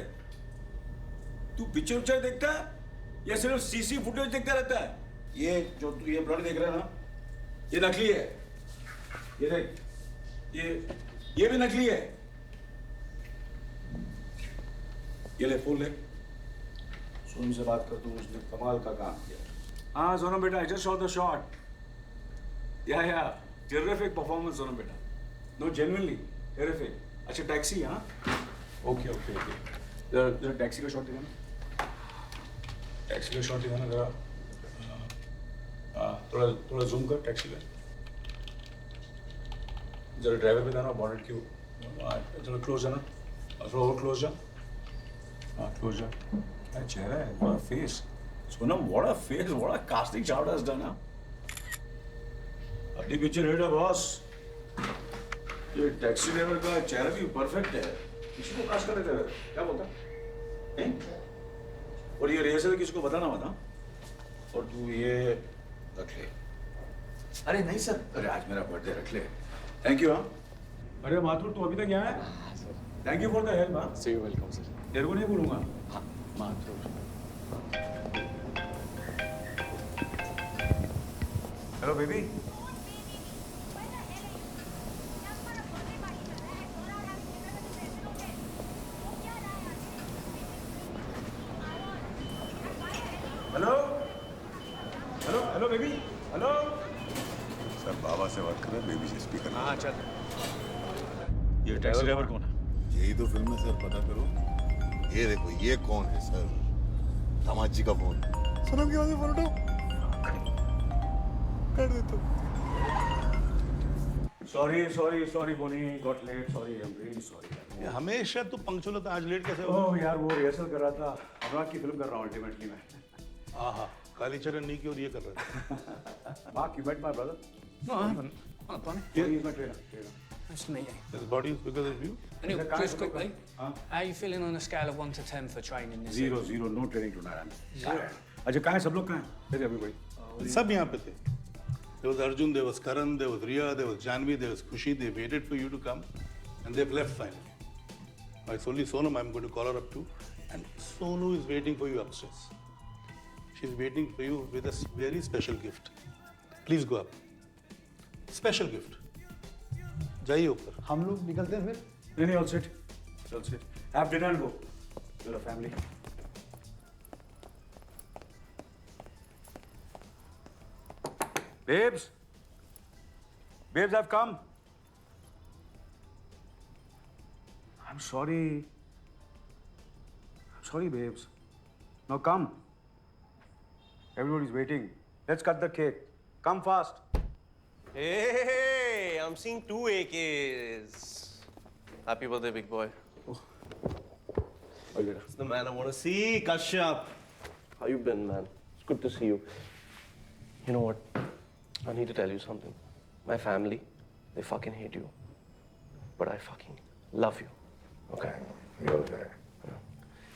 तू पिक्चर देखता है या सिर्फ सीसी फुटेज देखता रहता है? ये जो तू ये ब्लड देख रहा है ना, ये नकली है। ये देख, ये भी नकली है। ये ले फोन ले, सोनू से बात कर, तू उसने कमाल का काम किया। हाँ सोनम बेटा, I just saw the shot. Yeah terrific performance Sonam बेटा। No genuinely terrific. अच्छा टैक्सी, हाँ ओके। जरा टैक्सी का शॉट दिखाना, टैक्सी का शॉट दिखाना जरा। थोड़ा जूम कर टैक्सी का। जरा ड्राइवर पे जाना, बॉनेट क्यों जरा क्लोज जाना, थोड़ा और क्लोज जा। हाँ क्लोज जा। क्या चेहरा है, what a face. Sonam, what a face, what a casting Chavda has done. अपनी पिक्चर हिट है बॉस। ये टैक्सी ड्राइवर का चेहरा भी परफेक्ट है। किसी को कास्ट कर देते हैं, क्या बोलता है? और ये रिहर्सल किसी को बताना मत। और तू ये रख ले। अरे नहीं सर, अरे आज मेरा बर्थडे, रख ले। Thank you. हाँ अरे माथुर, तू अभी तक यहाँ है? Thank you for the help. हाँ सी यू, वेलकम सर। तेरे को नहीं भूलूंगा। हाँ Mathur. Hello baby. Hello baby, hello. Sir बाबा से बात कर रहे हैं, बेबी से स्पीकर। हाँ चल। ये टैक्सी ड्राइवर कौन है? यही तो फिल्म है सर, पता करो। ये देखो, ये कौन है सर? दामाद जी का फोन। सनम की वजह से फोन उठाओ, कर दे तो। Sorry Boney, got late, sorry, I am really sorry. हमेशा तू पंक्चुअल होता, आज लेट कैसे हो? ओह यार, वो रिहर्सल कर रहा था, अनुराग की फिल्म कर रहा हूँ अल्टीमेटली मैं। आहा, कालीचरण नहीं की और ये कर रहा है। Mark, you met my brother? No, I haven't. Oh, Tony. Yeah, he's my trainer. Nice to meet you. His body is bigger than you. Anyway, just quickly, how are you feeling on a scale of 1 to 10 for training this Zero, evening? no training tonight. I'm Zero. tired. अच्छा, कहाँ हैं सब लोग? कहाँ हैं? Where's everybody? सब यहाँ पे थे. There was Arjun, there was Karan, there was Riya, there was Janvi, there was Khushi. They waited for you to come, and they've left finally. It's only Sonam I'm going to call her up to, and Sonu is waiting for you upstairs. She's waiting for you with a very special gift. Please go up. Special gift. जाइए ऊपर. हम लोग निकलते हैं फिर? नहीं, all set. Have dinner and go. You're a family. Babes. Babes, I've come. I'm sorry. I'm sorry, babes. Now come. Everybody's waiting. Let's cut the cake. Come fast. Hey, I'm seeing 2 AKs. Happy birthday, big boy. It's the man I want to see, Kashyap. How you been, man? It's good to see you. You know what? I need to tell you something. My family, they fucking hate you. But I fucking love you. Okay? Okay.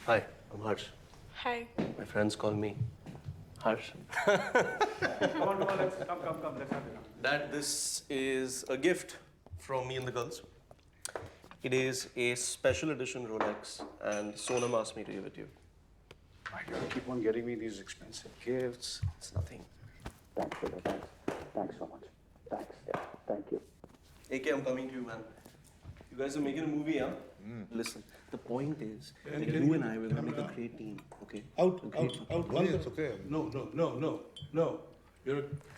Hi, I'm Harsh. Hi. My friends call me Harsh. Come on, let's come. Let's have it. Dad, this is a gift from me and the girls. It is a special edition Rolex, and Sonam asked me to give it to you. Why do you keep on getting me these expensive gifts? It's nothing. Thanks, brother. Thanks. Thanks so much. Thanks. Yeah. Thank you. AK, I'm coming to you, man. You guys are making a movie, huh? Listen, the point is that you and I will make a great team, okay? Out. It's okay. No.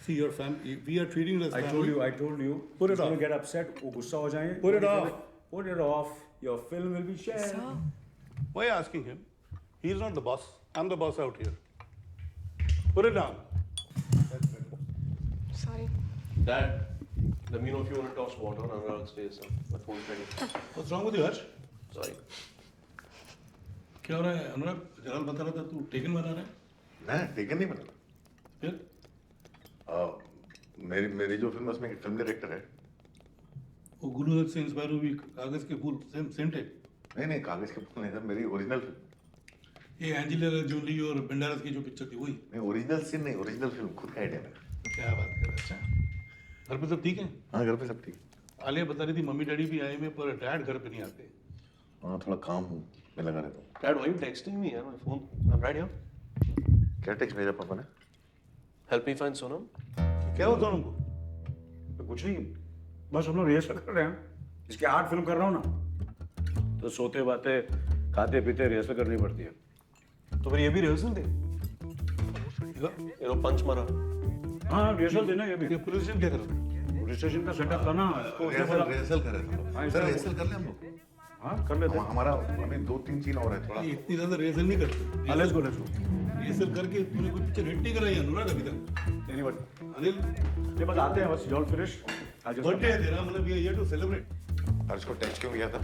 See your family. We are treating it as family. I told you. Put it He's gonna off. get upset. वो गुस्सा हो जाएंगे. Put it off. Put it off. Your film will be shared. Why are you asking him? He's not the boss. I'm the boss out here. Put it down. Sorry. Dad, let me know if you want to toss water on Anurag's face. My phone's ready. What's wrong with you, Harsh? Sorry. क्या हो रहा है अनुराग? जलाल बता रहा था तू टेकन बना रहा है? मैं टेकन नहीं बना रहा। फिर? मेरी जो फिल्म है उसमें एक फिल्म डायरेक्टर है। वो गुरुदत्त से इंस्पायर हुई कागज के फूल सेम टाइप। नहीं कागज के फूल नहीं सर, मेरी ओरिजिनल फिल्म। ये एंजेलिना जोली और बेंडारस की जो पिक्चर थी वही। नहीं ओरिजिनल सीन नहीं, ओरिजिनल फिल्म खुद का आइडिया मेरा। क्या बात कर रहा है? अच्छा। घर पे सब ठीक है? हाँ घर पे सब ठीक। आलिया बता रही थी मम्मी डैडी भी आए हुए पर डैड घर पे नहीं आते। हाँ थोड़ा काम हूँ मैं लगा रहता हूँ। Dad, why are you texting me? My phone. I'm right here. क्या टेक्स्ट भेजा पापा ने? Help me find Sonam. क्या हो सोनम को? कुछ नहीं. बस हम लोग रिहर्सल कर रहे हैं. इसके 8 फिल्म कर रहा हूँ ना. तो सोते बातें खाते पीते रिहर्सल करनी पड़ती है. तो फिर ये भी रिहर्सल थे? ये लो पंच मारा. हाँ रिहर्सल देना ये भी. पुलिस स्टेशन क्या कर रहे थे? पुलिस स्टेशन का सेटअप था ना. रिहर्सल कर रहे थे। सर रिहर्सल कर ले हम लोग। हाँ कर लेते हैं. हमारा अभी 2-3 सीन और है थोड़ा। इतनी ज्यादा रिहर्सल नहीं करते। Let's go. रिहर्सल करके तूने कोई पिक्चर हिट नहीं कराई अनुराग अभी तक। एनीबॉडी. अनिल ये बस आते हैं बस जॉल फिनिश. बर्थडे है तेरा मतलब ये टू सेलिब्रेट। हर्ष को टेक्स्ट क्यों किया था?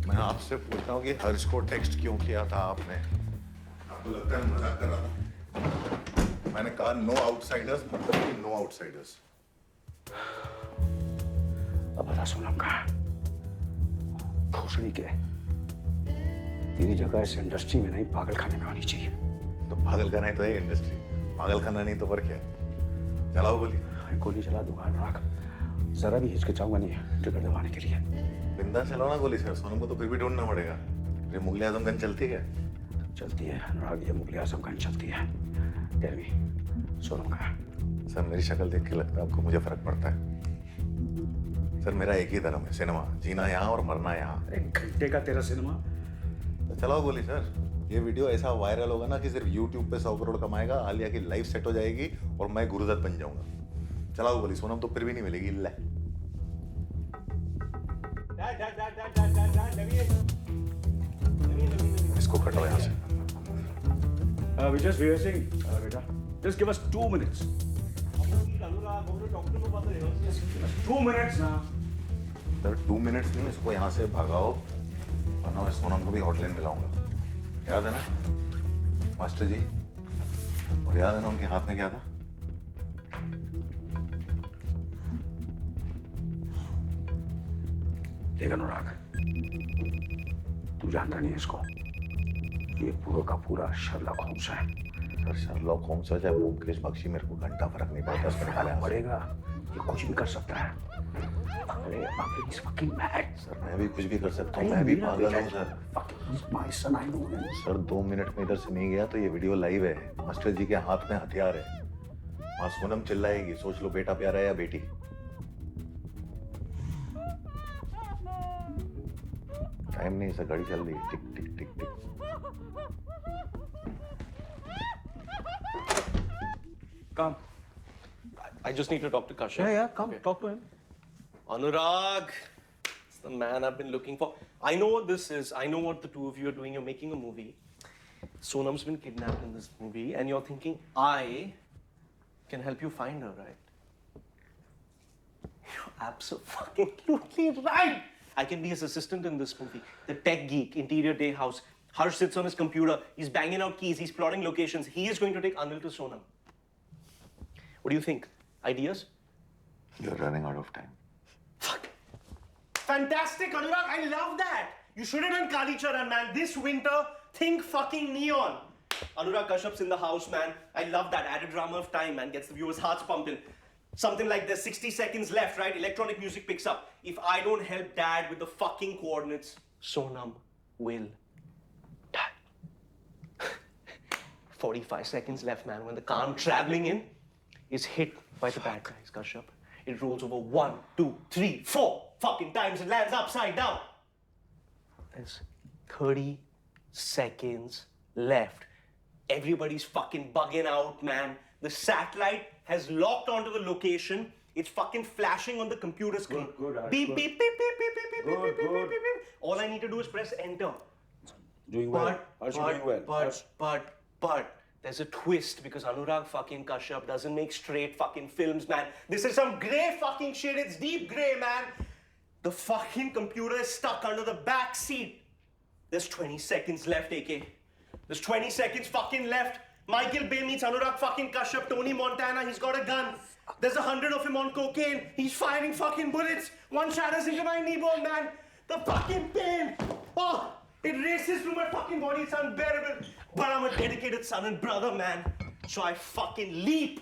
मैं आपसे पूछता हूँ कि हर्ष को टेक्स्ट क्यों किया था आपने? आपको लगता है मजाक कर रहा था? मैंने कहा नो आउटसाइडर्स, मतलब कि नो आउटसाइडर्स। अब बता सोनम का भोसड़ी के तेरी जगह इस इंडस्ट्री में नहीं पागल खाने में आनी चाहिए. तो पागल खाना ही तो है इंडस्ट्री, पागल खाना नहीं तो और क्या है? चलाओ गोली. गोली चला दूंगा अनुराग. जरा भी हिचकिचाऊंगा नहीं ट्रिगर दबाने के लिए. बिंदास चलाओ ना गोली सर. सोनम को तो फिर भी ढूंढना पड़ेगा. ये मुगल आजम गन चलती है? चलती है अनुराग. ये मुगल आजम गन चलती है. टेल मी सोनम का. सर मेरी शक्ल देख के लगता है आपको मुझे फर्क पड़ता है? सर मेरा एक ही धर्म है, सिनेमा. जीना यहाँ और मरना यहाँ. 1 घंटे का तेरा सिनेमा. तो चलाओ गोली सर. ये वीडियो ऐसा वायरल होगा ना कि सिर्फ YouTube पे 100 करोड़ कमाएगा. आलिया की लाइफ सेट हो जाएगी और मैं गुरुदत्त बन जाऊंगा. चलाओ गोली. सोनम तो फिर भी नहीं मिलेगी. ले इसको कटो यहाँ से. We just rehearsing, बेटा. Just give us 2 minutes. 2 minutes ना. सर 2 मिनट्स नहीं, इसको यहाँ से भगाओ वरना मैं सोनम को भी हॉटलाइन मिलाऊंगा. याद है ना मास्टर जी? और याद है ना उनके हाथ में क्या था? देख अनुराग, तू जानता नहीं है इसको. ये पूरा का पूरा शर्लॉक होम्स है. सर शर्लॉक होम्स हो चाहे मुकेश बख्शी, मेरे को घंटा फर्क नहीं पड़ता. उसको निकालना पड़ेगा. ये कुछ भी कर सकता है. अरे he's fucking mad. सर मैं भी कुछ भी कर सकता हूँ. मैं भी पागल हूँ sir. He's my son, I know him. Sir 2 minute में इधर से नहीं गया तो ये वीडियो लाइव है. मास्टर जी के हाथ में हथियार है. वहाँ सोनम चिल्लाएगी. सोच लो बेटा प्यारा है या बेटी. टाइम नहीं, ऐसा घड़ी चल रही है, टिक टिक टिक टिक। Come. I just need to talk to Kashyap. Yeah, come, talk to him. Anurag, it's the man I've been looking for. I know what this is. I know what the two of you are doing. You're making a movie. Sonam's been kidnapped in this movie, and you're thinking I can help you find her, right? You're absolutely right. I can be his assistant in this movie. The tech geek, interior day house. Harsh sits on his computer. He's banging out keys. He's plotting locations. He is going to take Anil to Sonam. What do you think? Ideas? You're running out of time. Fantastic, Anurag. I love that. You should have done Kali Charan, man. This winter, think fucking neon. Anurag Kashyap's in the house, man. I love that. Added drama of time, man. Gets the viewers' hearts pumping. Something like there's 60 seconds left, right? Electronic music picks up. If I don't help Dad with the fucking coordinates, Sonam will die. 45 seconds left, man. When the car I'm traveling in is hit by the bad guys, Kashyap. It rolls over 1, 2, 3, 4 fucking times and lands upside down. There's 30 seconds left. Everybody's fucking bugging out, man. The satellite has locked onto the location. It's fucking flashing on the computer screen. Good, Harsh, beep, good. beep, beep, beep, beep, beep, beep, beep, beep, beep, beep, beep. All I need to do is press enter. Doing well. Harsh, doing well. But there's a twist because Anurag fucking Kashyap doesn't make straight fucking films, man. This is some grey fucking shit. It's deep grey, man. The fucking computer is stuck under the back seat. There's 20 seconds left, AK. There's 20 seconds fucking left. Michael Bay meets Anurag fucking Kashyap, Tony Montana. He's got a gun. There's 100 of him on cocaine. He's firing fucking bullets. One shatters into my knee bone, man. The fucking pain. Oh, it races through my fucking body. It's unbearable. But I'm a dedicated son and brother, man. So I fucking leap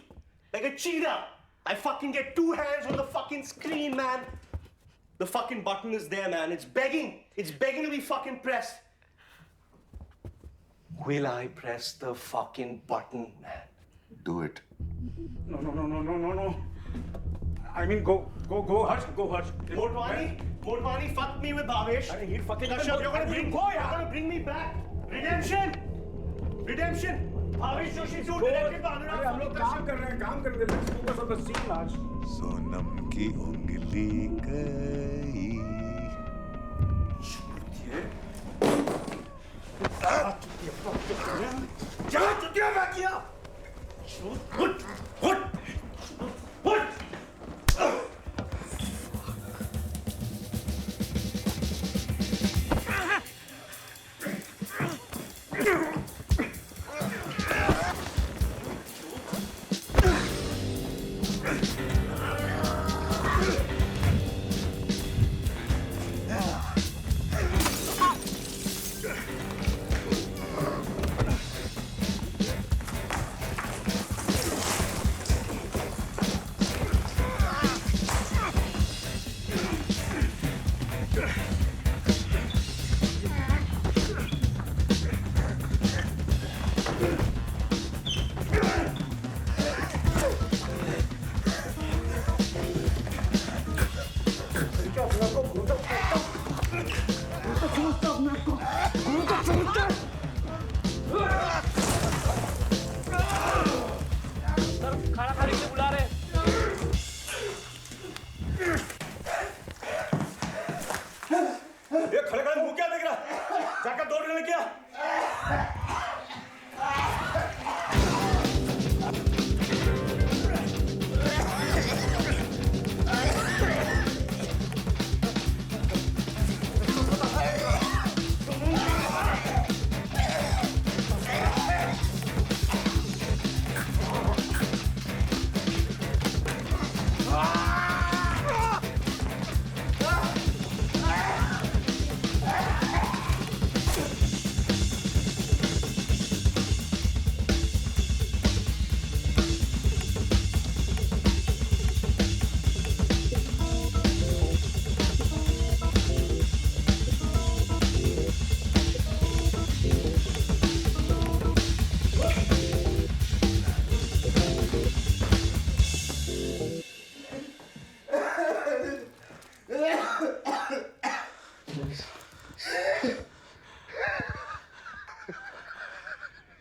like a cheetah. I fucking get 2 hands on the fucking screen, man. The fucking button is there, man. It's begging. It's begging to be fucking pressed. Will I press the fucking button, man? Do it. No. I mean, go, Harsh, go, Harsh. Motwani fucked me with Bhavesh. He'll fucking... Kashyap, you're gonna bring me back. Redemption. Bhavesh Joshi 2 directed by Anurag. हम लोग काम कर रहे हैं. Let's focus on the scene, Harsh. Sonam की उंगली गई। क्या चुतिया मैं किया? Hut!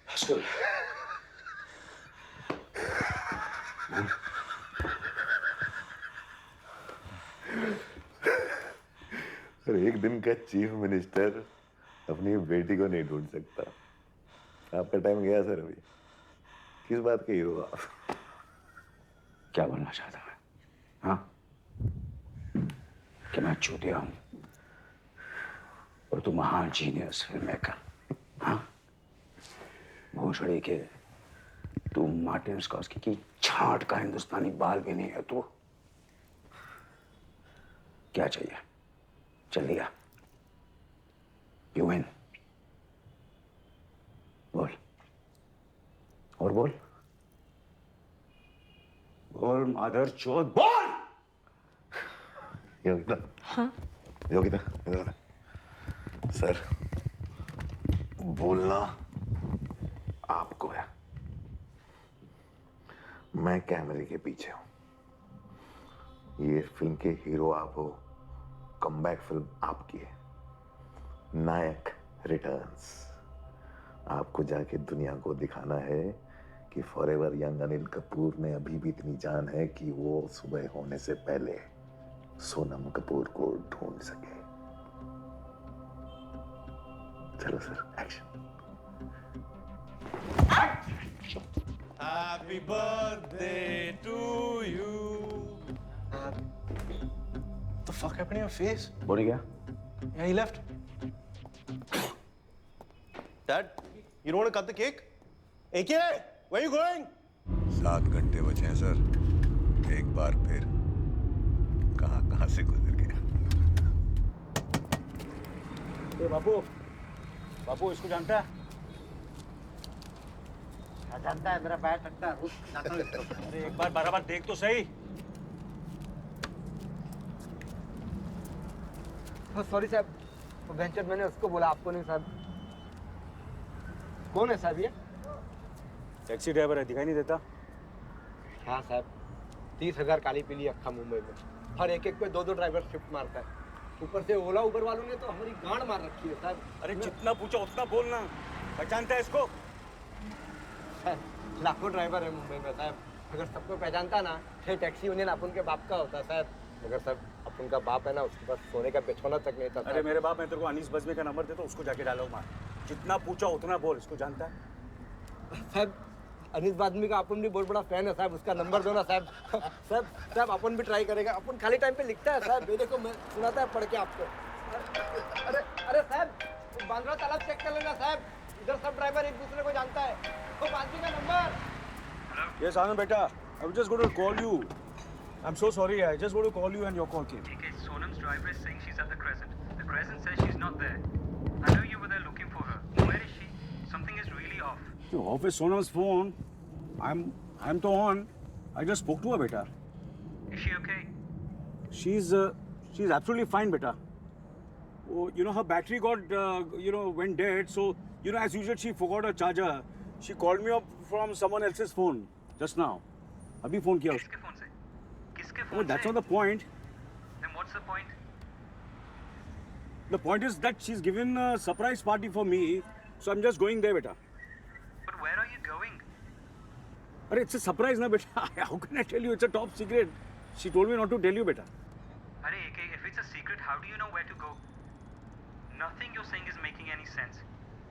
That's good. सर एक दिन का चीफ मिनिस्टर अपनी बेटी को नहीं ढूंढ सकता। आपका टाइम गया सर अभी। किस बात के हीरो आप? क्या बोलना चाहता है? हाँ, कि मैं चूतिया हूं और तू महान जीनियस फिल्म मेकर। हाँ, भोसड़ी के तू मार्टिन स्कॉर्सेज़ी की छांट का हिंदुस्तानी बाल भी नहीं है तू। क्या चाहिए? चल दिया। You win. बोल और बोल बोल मादर चोद बोल। योगिता। हाँ? योगिता इधर आ। सर बोलना आपको है, मैं कैमरे के पीछे हूं। ये फिल्म के हीरो आप हो, कमबैक फिल्म आपकी है। नायक रिटर्न्स। आपको जाके दुनिया को दिखाना है कि फॉरएवर यंग अनिल कपूर में अभी भी इतनी जान है कि वो सुबह होने से पहले सोनम कपूर को ढूंढ सके। चलो sir, action. Happy birthday to you. What the fuck happened to your face? बोल गया? Yeah, he left. Dad, you don't want to cut the cake? AK, where are you going? 7 घंटे बचे हैं सर। एक बार फिर कहां से गुजर गया। बापू, बापू इसको जानता है? जानता है, मेरा पैर टकता है। अरे एक बार बराबर देख तो सही। सॉरी साहब, वेंचर मैंने उसको बोला, आपको नहीं साहब। कौन है साहब ये? टैक्सी ड्राइवर है, दिखाई नहीं देता? हाँ साहब, 30,000 काली पीली अक्खा मुंबई में। हर एक पे 2-2 ड्राइवर शिफ्ट मारता है। ऊपर से ओला उबर वालों ने तो हमारी गांड मार रखी है साहब। अरे जितना पूछो उतना बोलना। पहचानता है इसको? लाखों ड्राइवर है मुंबई में साहब। अगर सबको पहचानता ना, ये टैक्सी यूनियन अपन के बाप का होता साहब। मगर साहब अपन का बाप है ना, उसके पास सोने का बिछौना तक नहीं था। अरे मेरे बाप, मैं तेरे को अनीस बजमे का नंबर देता हूँ, उसको जाके डालो मार। जितना पूछा उतना बोल। इसको जानता है? साहब अनीस बादमी का अपन भी बहुत बड़ा फैन है साहब। उसका नंबर दो ना साहब। साहब अपन भी ट्राई करेगा। अपन खाली टाइम पे लिखता है साहब। मेरे को मैं सुनाता है पढ़ के आपको। अरे साहब, बांद्रा तालाब चेक कर लेना साहब। इधर सब ड्राइवर एक दूसरे को जानता है। वो बादमी का number. Yes, Anand beta. I was just going to call you. I'm so sorry. I just want to call you and your call came. Okay, Sonam's driver is saying she's at the Crescent. The Crescent says she's not there. I know you were there looking for her. Where is she? Something is really off. The office Sonam's phone. I'm to on. I just spoke to her, beta. Is she okay? She's absolutely fine, beta. Oh, you know her battery got went dead. So as usual she forgot her charger. She called me up from someone else's phone just now. अभी phone किया उसको. किसके फोन से? किसके phone Oh, that's not the point. Then what's the point? The point is that she's given a surprise party for me, so I'm just going there, beta. But where are you going? Arey, it's a surprise, na, beta. How can I tell you? It's a top secret. She told me not to tell you, beta. Arey, AK, if it's a secret, how do you know where to go? Nothing you're saying is making any sense.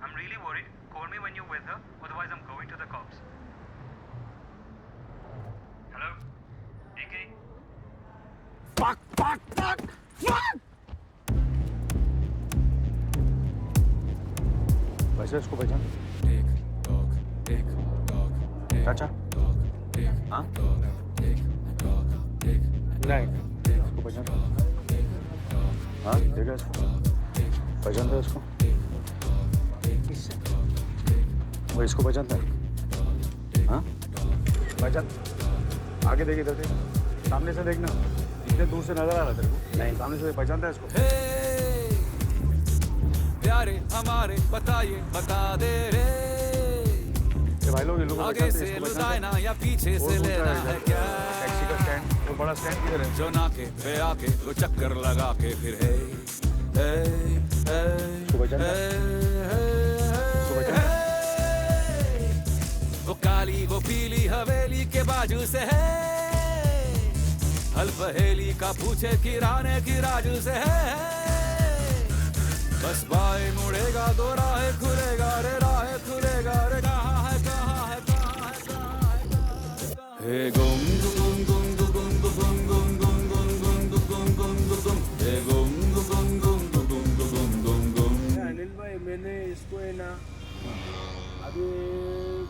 I'm really worried. Call me when you're with her, otherwise I'm going to the cops. Hello? AK? Fuck! वैसे इसको पहचान? चाचा? हाँ? नहीं, इसको पहचान? हाँ, देखा इसको? पहचानता है इसको? वो इसको पहचानता है? हाँ? पहचान? आगे देख, इधर देख, सामने से देखना। इतने दूर से नजर आ रहा तेरे को? नहीं, सामने से पहचानता है इसको? प्यारे हमारे बताइए, बता दे रे। ये भाई लोग, ये लोग आगे से लुटाना या पीछे से लेना है क्या? टैक्सी का स्टैंड, वो बड़ा स्टैंड किधर है? जो नाके पे आके वो चक्कर लगा के फिर है वो काली वो पीली हवेली के बाजू से है, हल पहेली का पूछे किराने की राजू से है। बस बाएं मुड़ेगा दो राह खुलेगा रे, राह खुलेगा रे, कहाँ है कहाँ है कहाँ है कहाँ है। हे गुम गुम गुम गुम गुम गुम गुम गुम गुम गुम गुम गुम, हे गुम गुम गुम गुम गुम गुम गुम। अनिल भाई मैंने इसको है ना अभी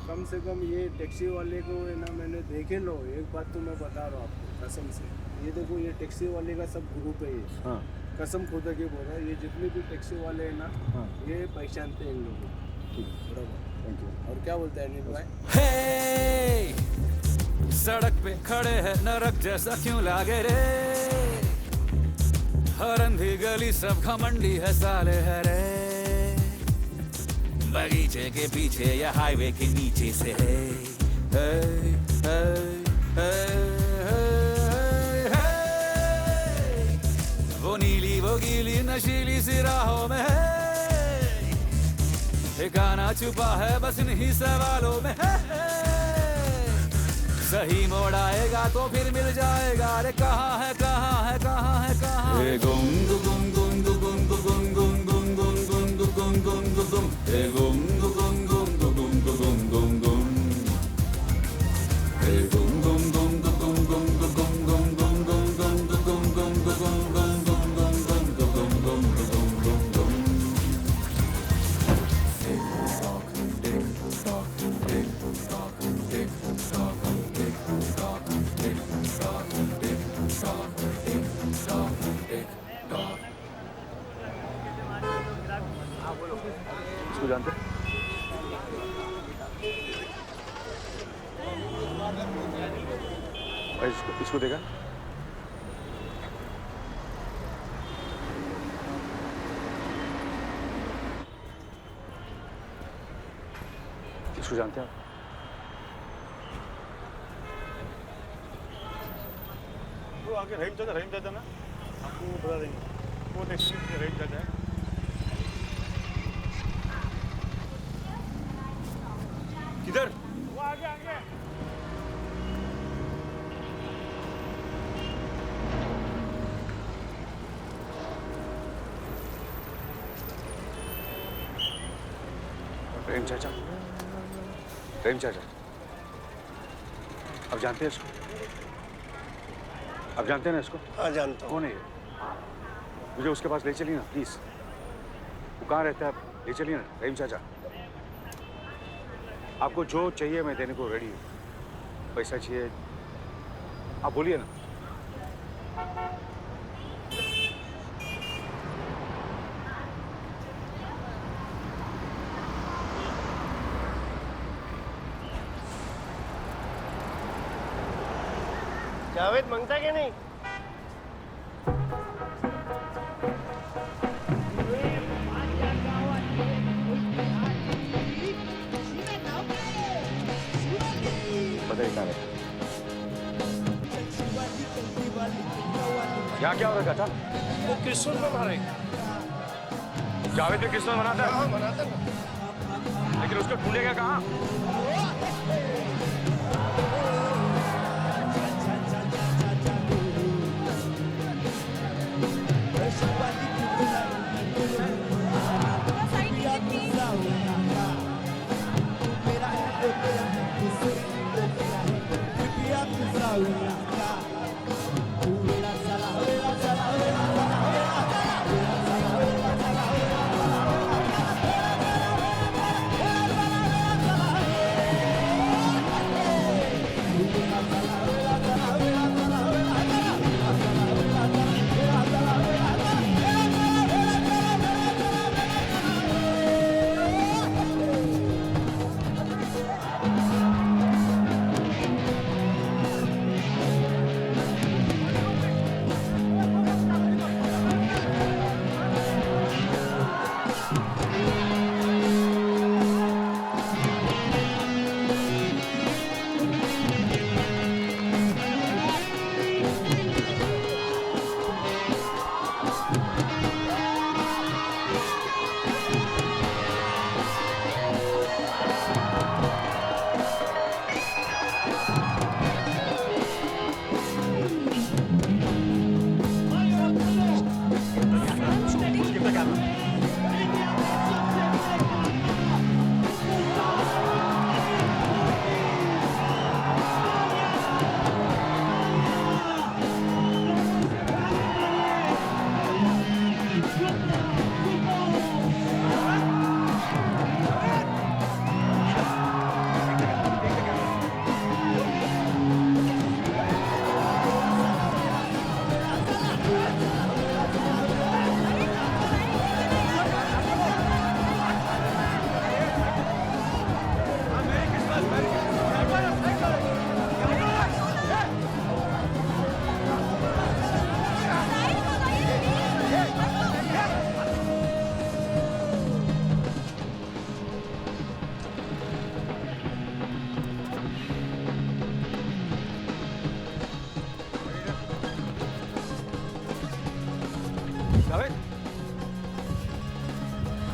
कम से कम ये टैक्सी वाले को है ना मैंने देखे लो, एक बात तो मैं बता रहा हूँ आपको कसम से, ये देखो ये टैक्सी वाले का सब ग्रुप है ये। हाँ। कसम खुदा के बोल रहा है, ये जितने भी टैक्सी वाले हैं ना, हाँ, ये पहचानते हैं इन लोगों को। ठीक, बराबर, थैंक यू। और क्या बोलते हैं अनिल भाई? हे सड़क पे खड़े हैं नरक जैसा क्यों लागे रे, हर अंधी गली सब घमंडी है साले है रे, बगीचे के पीछे या हाईवे के नीचे से है, वो नीली वो गीली नशीली सी राहों में है, ठिकाना छुपा है बस इन्हीं सवालों में है। सही मोड़ आएगा तो फिर मिल जाएगा रे, कहाँ है कहाँ है कहाँ है कहाँ है। गुम गुम गुम गुम गुम गुम गुम गुम गुम गुम गुम गुम गुम, हे गुम गुम गुम गुम गुम गुम गुम, हे गुम गुम गुम गुम गुम गुम गुम गुम गुम गुम गुम गुम गुम गुम। इसको जानते? इसको देखा? इसको जानते हैं आप? वो आगे रहीम चाचा ना, आपको बता देंगे, वो टैक्सी रहीम चाचा है। किधर? वो आगे आगे। रहीम चाचा, रहीम चाचा, अब जानते हैं इसको? अब जानते हैं ना इसको? हाँ जानता हूँ। कौन है ये? मुझे उसके पास ले चलिए ना प्लीज। वो कहाँ रहता है? आप ले चलिए ना रहीम चाचा। आपको जो चाहिए मैं देने को रेडी हूँ। पैसा चाहिए आप बोलिए ना। जावेद मांगता क्या नहीं? बताइए कहाँ रहता है? यहाँ क्या हो रहा था? वो क्रिश्चियन बना रहे। जावेद भी क्रिश्चियन बनाता है? हाँ बनाता है। लेकिन उसको ढूंढेगा कहाँ?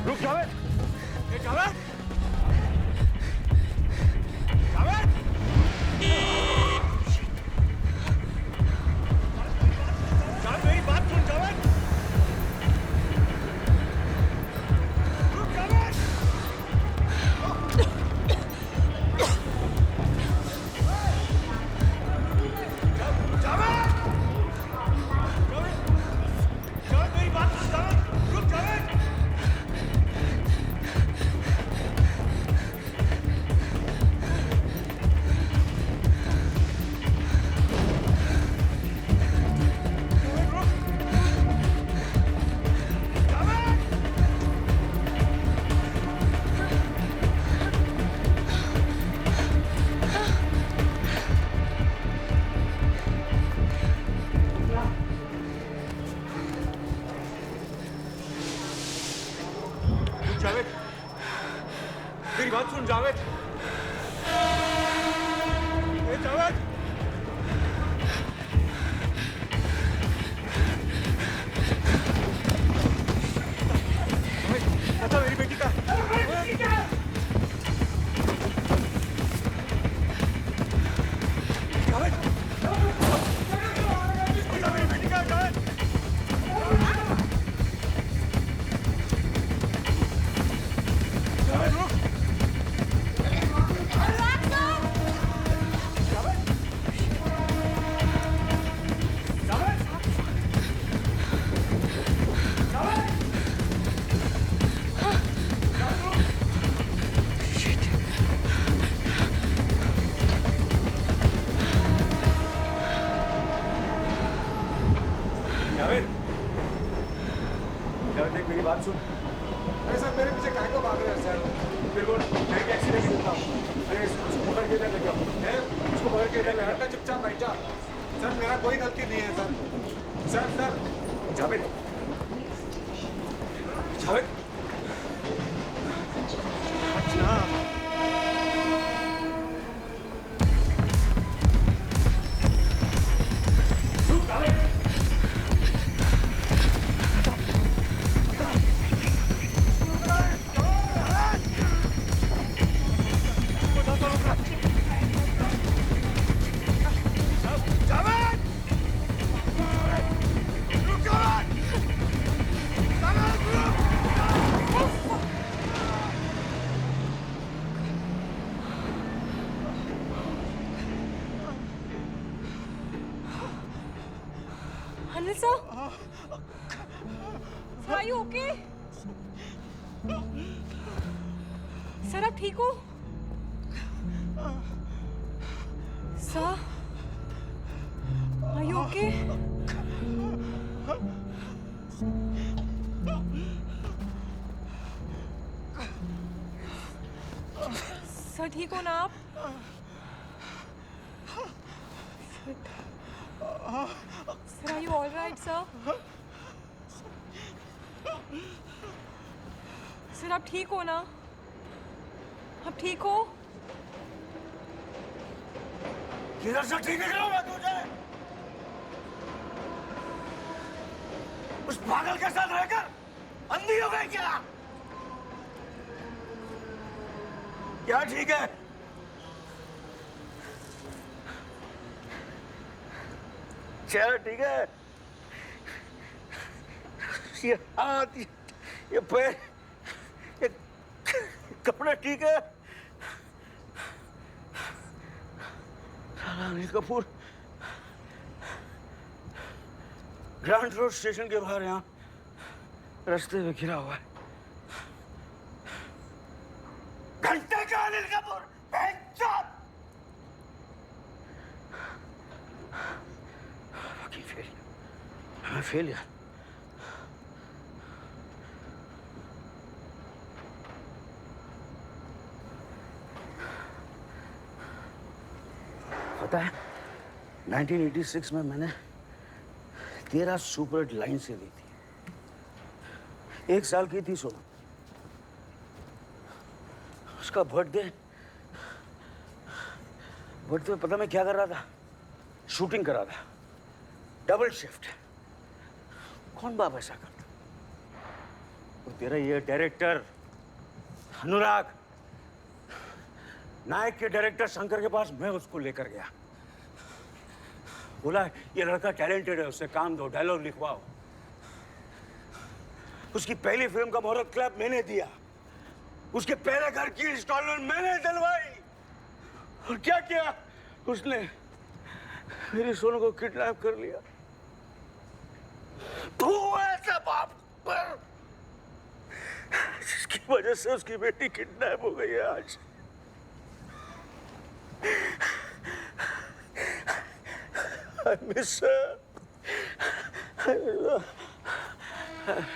रुक जावेद। ए जावेद। जावेद। जावेद मेरी बात सुन जावेद। रुक जावेद। जावेद मेरी बात सुन जावेद। रुक जावेद। जावेद मेरी बात सुन जावेद। ए जावेद। अच्छा मेरी बेटी का जावेद। अच्छा मेरी बेटी का जावेद। जावेद रुक। जावेद देख मेरी बात सुन। अरे सर मेरे पीछे काय को भाग रहे हैं सर? फिर वो मैं टैक्सी लेके देता हूँ। अरे उसको पकड़ के इधर लेके आओ। उसको पकड़ के इधर ले आओ। चुपचाप बैठ जा। सर मेरा कोई गलती नहीं है sir. Sir sir Javed. Javed. अच्छा रुक Javed. Anil sir, are you okay? Sir आप ठीक हो? Sir, are you okay? Sir ठीक हो ना आप? Sir, are you all right, sir? Sir आप ठीक हो ना? आप ठीक हो? किधर से ठीक निकलूंगा तुझे? उस पागल के साथ रहकर अंधी हो गई क्या? क्या ठीक है? चल ठीक है। ये हाथ, ये पैर, ये कपड़े ठीक है। Anil Kapoor grand road station के बाहर यहाँ रास्ते में गिरा हुआ है। घंटे का अनिल कपूर फेलियर। पता है 1986 में मैंने 13 सुपर लाइन से दी थी। 1 साल की थी सोनम। उसका बर्थडे में पता मैं क्या कर रहा था? शूटिंग कर रहा था। Double shift. कौन बाप ऐसा करता? और तेरा ये डायरेक्टर अनुराग, नायक के डायरेक्टर शंकर के पास मैं उसको लेकर गया। बोला ये लड़का टैलेंटेड है, उससे काम दो, डायलॉग लिखवाओ। उसकी पहली फिल्म का मुहूर्त क्लब मैंने दिया, उसके पहले घर की इंस्टॉलमेंट मैंने दिलवाई। और क्या किया उसने? मेरी सोनू को किडनैप कर लिया। तू ऐसा बाप पर जिसकी वजह से उसकी बेटी किडनैप हो गई है आज। I miss her.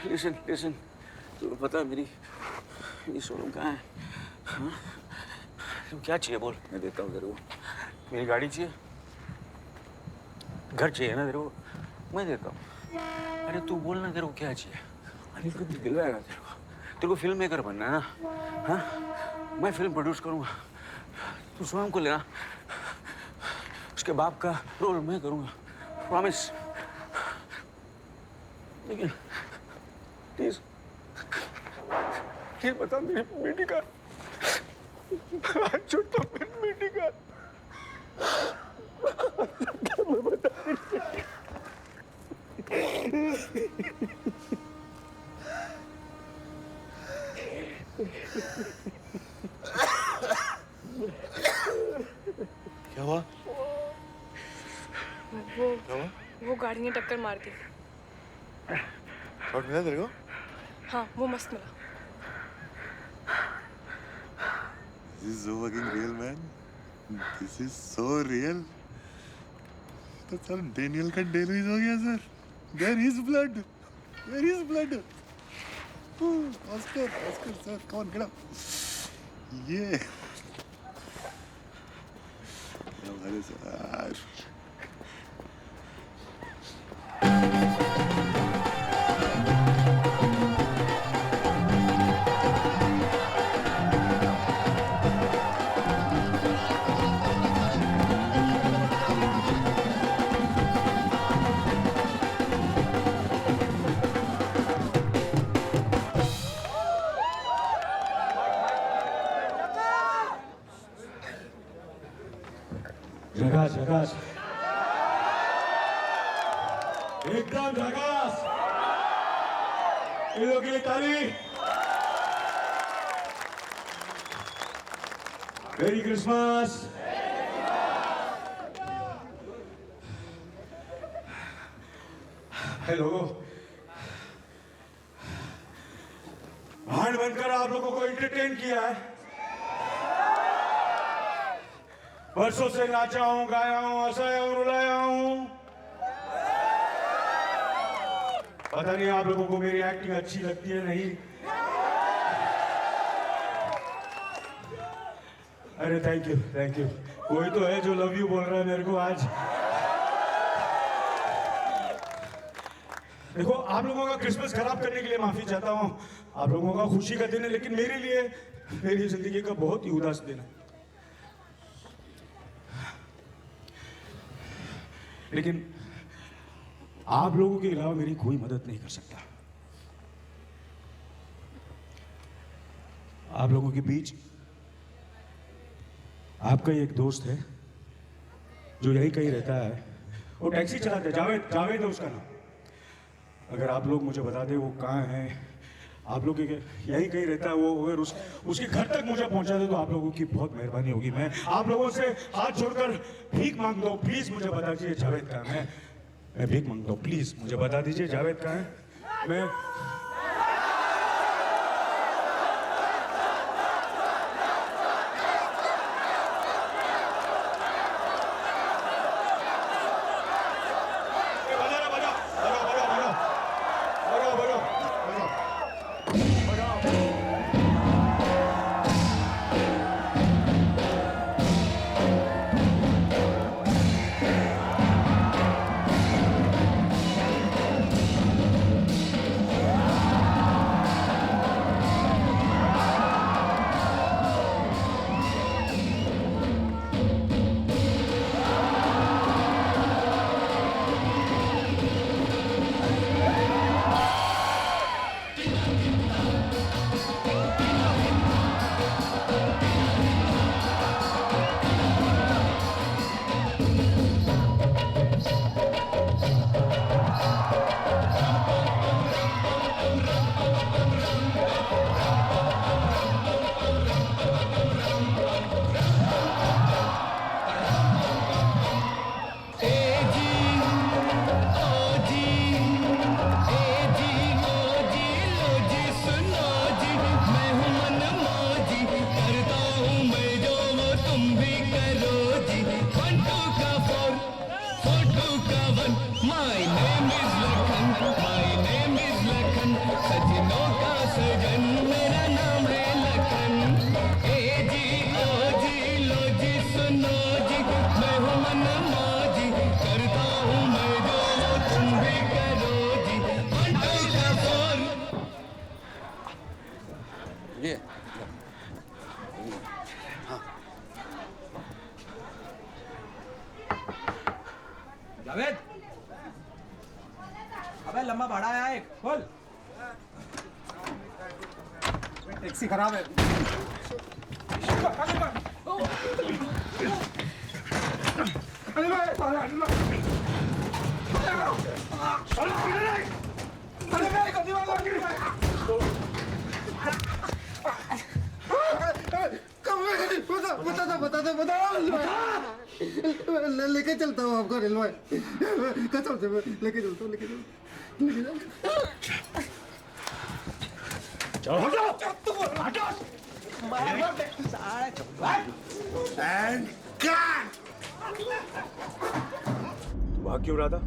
Listen. तुम्हें पता है मेरी सोनू कहाँ है? हाँ? तुम क्या चाहिए बोल, मैं देता हूँ तेरे को। मेरी गाड़ी चाहिए, घर चाहिए ना तेरे को, मैं देता हूँ। अरे तू बोल ना तेरे को क्या चाहिए, अनिल को दिलवाएगा तेरे को फिल्म मेकर बनना है ना? हाँ, मैं फिल्म प्रोड्यूस करूँगा, तू स्वयं को लेना, उसके बाप का रोल मैं करूँगा, प्रॉमिस। लेकिन प्लीज बता मेरी बेटी का छोटा मेरी बेटी का मैं बता क्या हुआ? वो गाड़ी ने टक्कर मार दी। शॉट मिला तेरे को? हाँ, वो मस्त मिला। This is so fucking real, man. This is so real. तो सर डेनियल का डेलुइस हो गया sir. There is blood. There is blood. Oscar, sir, come on, get up. Yeah. हमारे सर. झकास एकदम झकास। इन लोगों के लिए ताली। मेरी क्रिसमस। हेलो, भाड़ बनकर आप लोगों को एंटरटेन किया है। बरसों से नाचा हूं, गाया हूं, हंसाया हूं, रुलाया हूं। पता नहीं आप लोगों को मेरी एक्टिंग अच्छी लगती है नहीं। अरे थैंक यू। कोई तो है जो लव यू बोल रहा है मेरे को आज। देखो, आप लोगों का क्रिसमस खराब करने के लिए माफी चाहता हूं। आप लोगों का खुशी का दिन है, लेकिन मेरे लिए मेरी जिंदगी का बहुत ही उदास दिन है। लेकिन आप लोगों के अलावा मेरी कोई मदद नहीं कर सकता। आप लोगों के बीच आपका एक दोस्त है जो यही कहीं रहता है। वो टैक्सी चलाता है, जावेद है उसका नाम। अगर आप लोग मुझे बता दें वो कहाँ है, आप लोग यही कहीं रहता है, वो अगर उसके घर तक मुझे पहुंचा दे तो आप लोगों की बहुत मेहरबानी होगी। मैं आप लोगों से हाथ जोड़कर भीख मांगता हूँ, प्लीज मुझे बता दीजिए जावेद कहाँ है। मैं भीख मांगता हूँ, प्लीज मुझे बता दीजिए जावेद कहाँ है। मैं ये जावेद, अबे लंबा भाड़ा आया एक, खोल। टैक्सी खराब है। लेके चलता हूँ आपको रेलवे कसम से लेके चलता हूँ चलो तू भाग क्यों रहा था?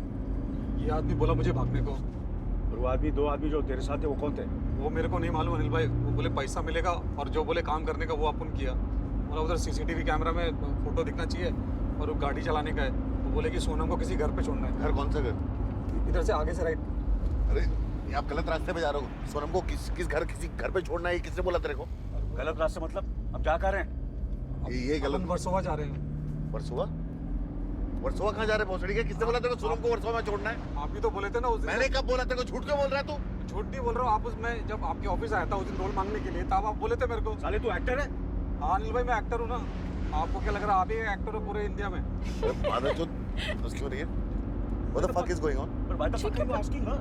ये आदमी बोला मुझे भागने को। और वो आदमी, दो आदमी जो तेरे साथ थे वो कौन थे? वो मेरे को नहीं मालूम अनिल भाई, वो बोले पैसा मिलेगा और जो बोले काम करने का वो अपन किया। और उधर सीसीटीवी कैमरा में फोटो दिखना चाहिए और वो गाड़ी चलाने का है। वो बोले कि सोनम को किसी घर पे छोड़ना है। घर कौन सा घर? इधर से आगे से राइट। अरे ये आप गलत रास्ते पे जा रहे हो। सोनम को किसी घर पे छोड़ना है, किसने बोला तेरे को? गलत रास्ते मतलब? अब क्या कर रहे हैं? ये गलत। वर्सोवा जा रहे हैं। वर्सोवा? वर्सोवा कहाँ जा रहे हैं भोसड़ी के? किसने बोला तेरे को सोनम को वर्सोवा में छोड़ना है? आप ही तो बोले थे ना उस दिन। मैंने कब बोला तेरे को? झूठ क्यों बोल रहा है तू? झूठ नहीं बोल रहा हूँ। आप उसमें जब आपके ऑफिस आया था उस दिन रोल मांगने के लिए, तब आप बोले थे मेरे को। साले तू एक्टर है? हाँ अनिल भाई मैं एक्टर हूँ ना। आपको क्या लग रहा है आप ही एक्टर हो पूरे इंडिया में? फादर जो क्यों नहीं है? What the fuck is going on? But why the fuck are you asking her?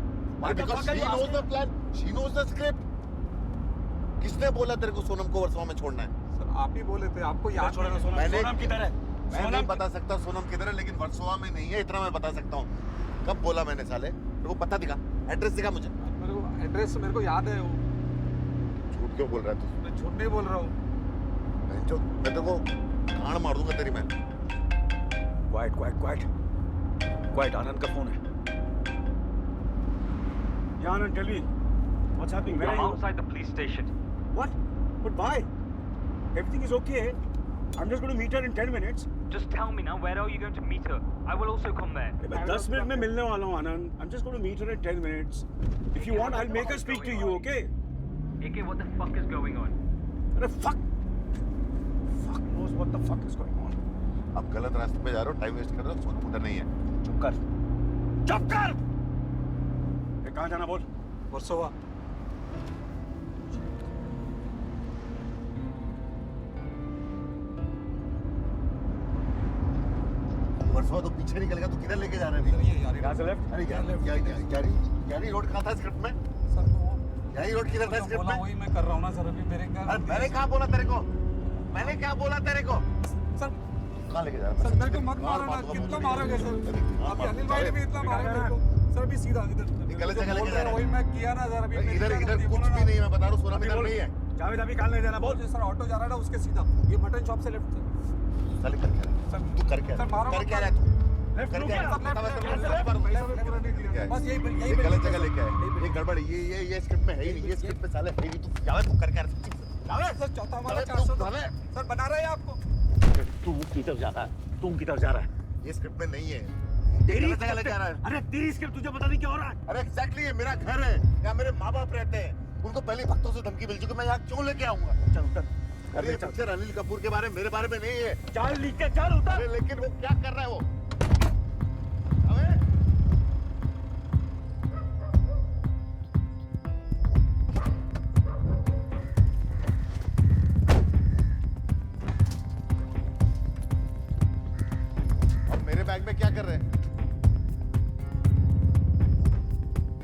Because she knows the plan. She knows the script. किसने बोला तेरे को सोनम को वर्सोवा में छोड़ना है? सर आप ही बोले थे। आपको याद छोड़ना सोनम किधर है? मैं नहीं बता सकता सोनम किधर है, लेकिन वर्सोवा में नहीं है, इतना मैं बता सकता हूँ। कब बोला मैंने साले? तेरे को पता दिखा, एड्रेस दिखा मुझे। मेरे को एड्रेस मेरे को याद है। झूठ क्यों बोल रहा है तू? मैं झूठ नहीं बोल रहा हूँ। मैं तेरे को कान मार दूंगा तेरी मैं। क्वाइट, आनंद का फोन है। Yeah, Anand, tell me, what's happening? Where are you? Outside the police station. What? But why? Everything is okay. I'm just going to meet her in 10 minutes. Just tell me now, where are you going to meet her? I will also come there. मैं 10 मिनट में मिलने वाला हूँ आनंद. I'm just going to meet her in 10 minutes. If you want, I'll make her speak to you, okay? AK, what the fuck is going on? अरे fuck knows what the fuck is going on. आप गलत रास्ते पे जा रहे हो, टाइम वेस्ट कर रहे हो। सोनम उधर नहीं है। चुप कर। ये कहाँ जाना बोल? वर्सोवा। वर्सोवा तो पीछे निकल गया, तू किधर लेके जा रहे हैं? यहाँ से लेफ्ट? अरे यारी रोड कहाँ था स्क्रिप्ट में? सर वो यारी रोड किधर था स्क्रिप्ट में? वही मैं कर रहा हूँ ना सर अभी मेरे घर। अरे मैंने क्या बोला तेरे को? सर कहाँ लेके जा रहा है? सर मेरे को मत मारो ना। कितना मारोगे सर? अभी अनिल भाई ने भी इतना मारा मेरे को। सर अभी सीधा इधर गलत जगह लेके जा रहा है। वही मैं किया ना सर अभी। इधर कुछ भी नहीं है, मैं बता रहा हूँ। सोनम इधर नहीं है। जावेद अभी कहाँ ले जाना बोल? सर ऑटो जा रहा है ना उसके सीधा। ये मटन शॉप से लेफ्ट सर। साले कर क्या रहा है? तू कर क्या रहा है? कर क्या रहा है तू? कर क्या रहा है? बस यही गलत जगह लेके आए। ये गड़बड़। ये स्क्रिप्ट में है ही नहीं। ये स्क्रिप्ट में साले है ही नहीं। तू जावेद तू कर क्या रहा है? जावेद सर चौथा वाला 400 सर बना रहा है आपको। तू की तरफ जा रहा है। तुम की तरफ जा रहा है। ये स्क्रिप्ट में नहीं है। तेरी जगह लेके आ रहा है। अरे तेरी स्क्रिप्ट तुझे पता नहीं क्या हो रहा है? अरे एग्जैक्टली ये मेरा घर है, यहाँ मेरे माँ बाप रहते हैं। उनको पहले भक्तों से धमकी मिल चुकी, मैं यहाँ क्यों लेके आऊंगा? चल उतर। अरे ये पिक्चर अनिल कपूर के बारे में, मेरे बारे में नहीं है। चल नीचे चल उतर। अरे लेकिन वो क्या कर रहा है वो? अब मेरे बैग में क्या कर रहे हैं?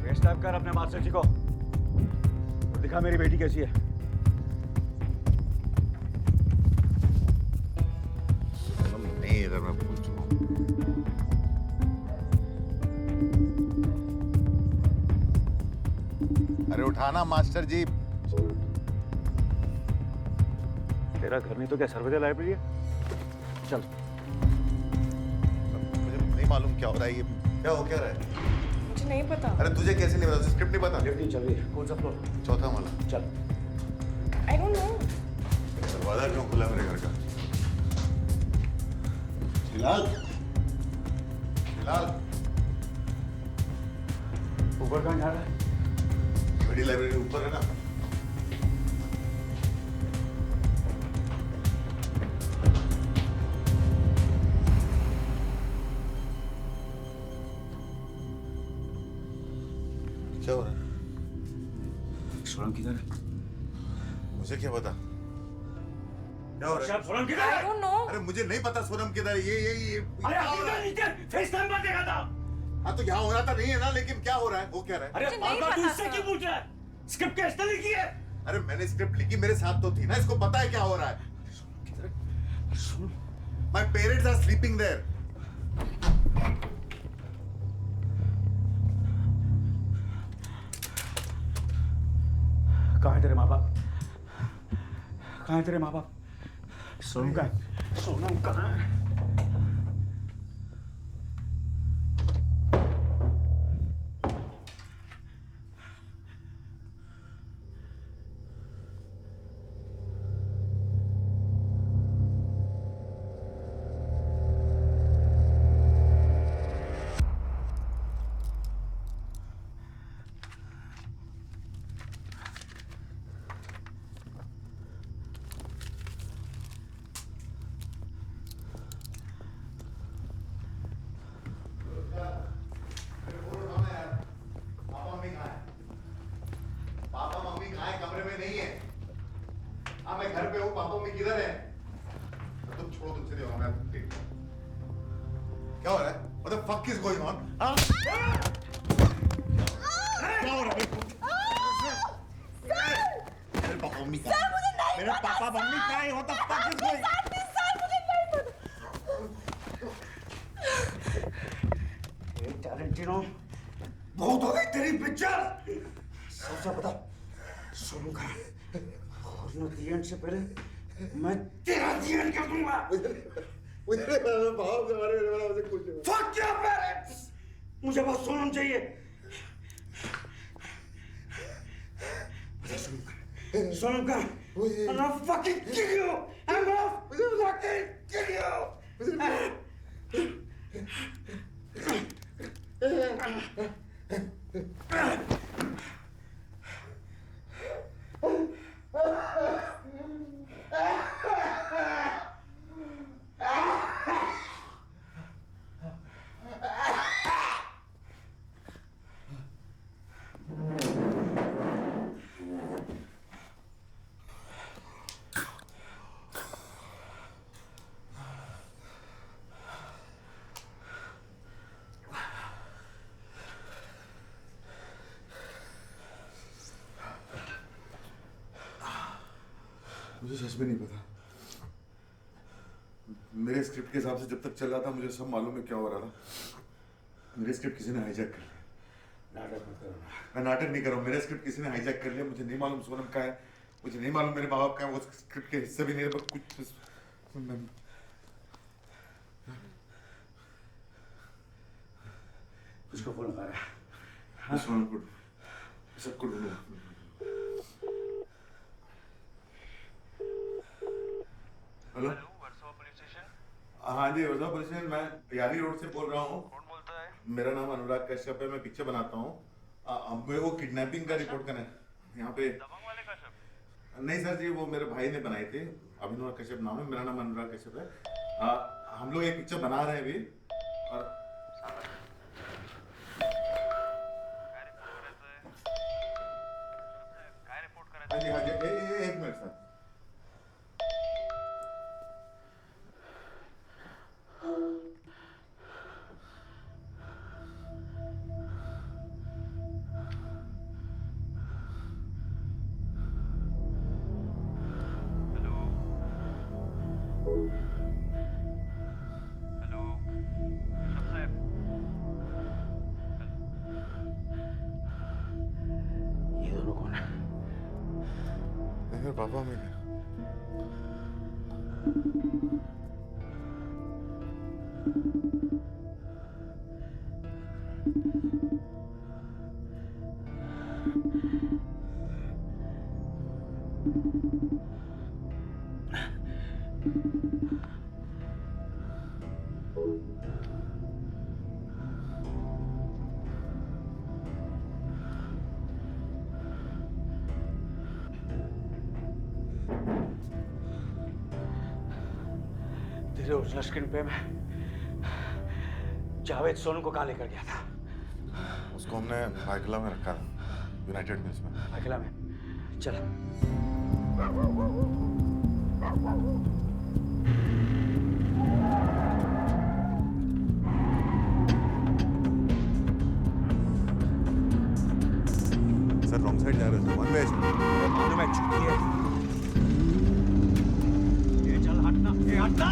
फेस टाइप कर अपने मास्टर जी को और दिखा मेरी बेटी कैसी है। नहीं इधर मैं पूछ चुका हूँ। अरे उठाना मास्टर जी। तेरा घर नहीं तो क्या सर्वोदय लाइब्रेरी है? चल। मुझे नहीं मालूम क्या हो रहा है। ये क्या हो क्या रहा है? मुझे नहीं पता। अरे तुझे कैसे नहीं पता? स्क्रिप्ट नहीं पता? लिफ्ट नहीं चल रही है। कौन सा फ्लोर? चौथा वाला। चल। I don't know. दरवाजा क्यों खुला मेरे घर का? फिलहाल ऊपर कहाँ जा रहा है? बड़ी लाइब्रेरी ऊपर है ना। सोनम किधर है? मुझे क्या पता क्या हो रहा है? सोनम किधर है? I don't know. अरे मुझे नहीं पता सोनम किधर है। ये अरे अभी नीचे फेस टाइम पर देखा था। हाँ तो यहाँ हो रहा था नहीं है ना, लेकिन क्या हो रहा है? वो क्या रहा है? अरे बाबा तू इससे क्यों पूछ रहा है? स्क्रिप्ट कैसे लिखी है? अरे मैंने स्क्रिप्ट लिखी, मेरे साथ तो थी ना, इसको पता है क्या हो रहा है। My parents are sleeping there. कहाँ है तेरे माँ बाप? कहाँ है तेरे माँ बाप? सोनम कहाँ है? सोनम कहाँ है? क्या हो रहा है? What the fuck is going on? हाँ? क्या हो रहा है? मेरे पापा मम्मी कहाँ हैं? मेरे पापा मम्मी कहाँ हैं? What the fuck is going on? टैलेंटिनो, बहुत हो गई तेरी पिक्चर। सबसे बता सोनू कहाँ है? और दी एंड से पहले मैं तेरा दी एंड कर दूंगा। Fuck your parents! मुझे बहुत सोनम चाहिए। सोनम का I'm gonna fucking kill you! I'm gonna fucking kill you! मुझे सच में नहीं पता। मेरे स्क्रिप्ट के हिसाब से जब तक चल रहा था मुझे सब मालूम है क्या हो रहा था। मेरे स्क्रिप्ट किसी ने हाईजैक कर लिया। नाटक मत करो। मैं नाटक नहीं कर रहा हूँ। मेरे स्क्रिप्ट किसी ने हाईजैक कर लिया। मुझे नहीं मालूम सोनम का है, मुझे नहीं मालूम मेरे माँ बाप का है। वो स्क्रिप्ट के हिस्से भी नहीं है। कुछ उसको फोन लगा रहा है। सोनम को सबको ढूंढो। हेलो, हाँ जी वर्सोवा पुलिस स्टेशन। मैं यारी रोड से बोल रहा हूँ। कौन बोलता है? मेरा नाम अनुराग कश्यप है। मैं पिक्चर बनाता हूँ। मेरे को किडनैपिंग का रिपोर्ट करना है यहाँ पे। दबंग वाले कश्यप? नहीं सर जी, वो मेरे भाई ने बनाई थी। अभिनव कश्यप नाम है। मेरा नाम अनुराग कश्यप है। हम लोग एक पिक्चर बना रहे हैं अभी। और हाँ जी हाँ जी, एक मिनट सर। ये दोनों कौन है? मेरे पापा में तेरे ओरिजिनल स्क्रीन पे मैं जावेद सोनू को कहाँ लेकर गया था? उसको हमने भाईखला में रखा था, यूनाइटेड मिल्स में। भाईखला में? चला। सर रॉन्ग साइड जा रहे हैं, वन वे मैं चुकी है। ये चल हटना, ये हटना।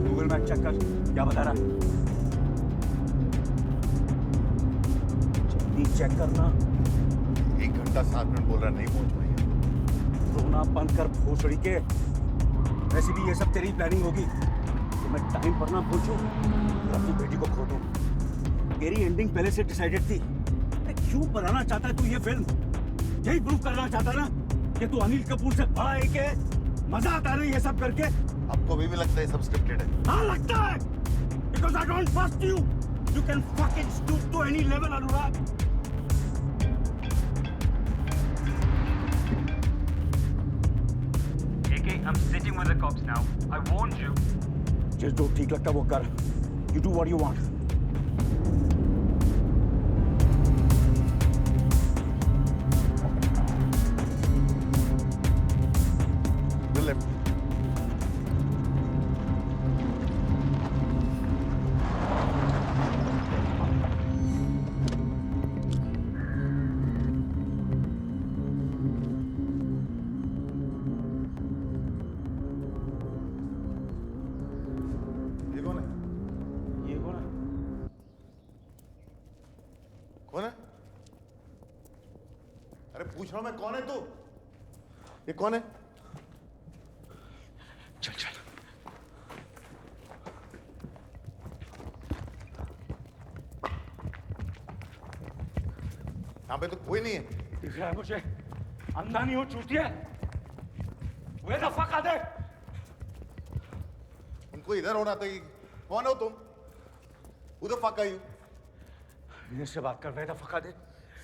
गूगल मैप चेक कर, क्या बता रहा है? जल्दी चेक करना। 1 घंटा 7 मिनट बोल रहा, नहीं पहुंच पाएंगे। रोना बंद कर भोसड़ी के। वैसे भी ये सब तेरी प्लानिंग होगी तो मैं टाइम पर ना पहुंचूं और अपनी बेटी को खो दूं। तेरी एंडिंग पहले से डिसाइडेड थी। क्यों बनाना चाहता है तू ये फिल्म? यही प्रूव करना चाहता ना कि तू अनिल कपूर से बड़ा है के मजा आता है ये सब करके? आपको अभी भी लगता है सब स्क्रिप्टेड है? हाँ लगता है, because I don't trust you. You can fucking stoop to any level, Anurag. AK, I'm sitting with the cops now. I warned you. जिस जो ठीक लगता वो कर. You do what you want. The left. ये कौन है? ये कौन है? कौन है? अरे पूछ रहा हूं मैं, कौन है तू? ये कौन है? चल चल। यहाँ पे तो कोई नहीं है। दिख रहा है मुझे, अंधा नहीं हो चूतिया। Where the fuck are they? उनको इधर होना था। कौन हो तुम? Who the fuck are you? मेरे से बात कर। Where the fuck are they?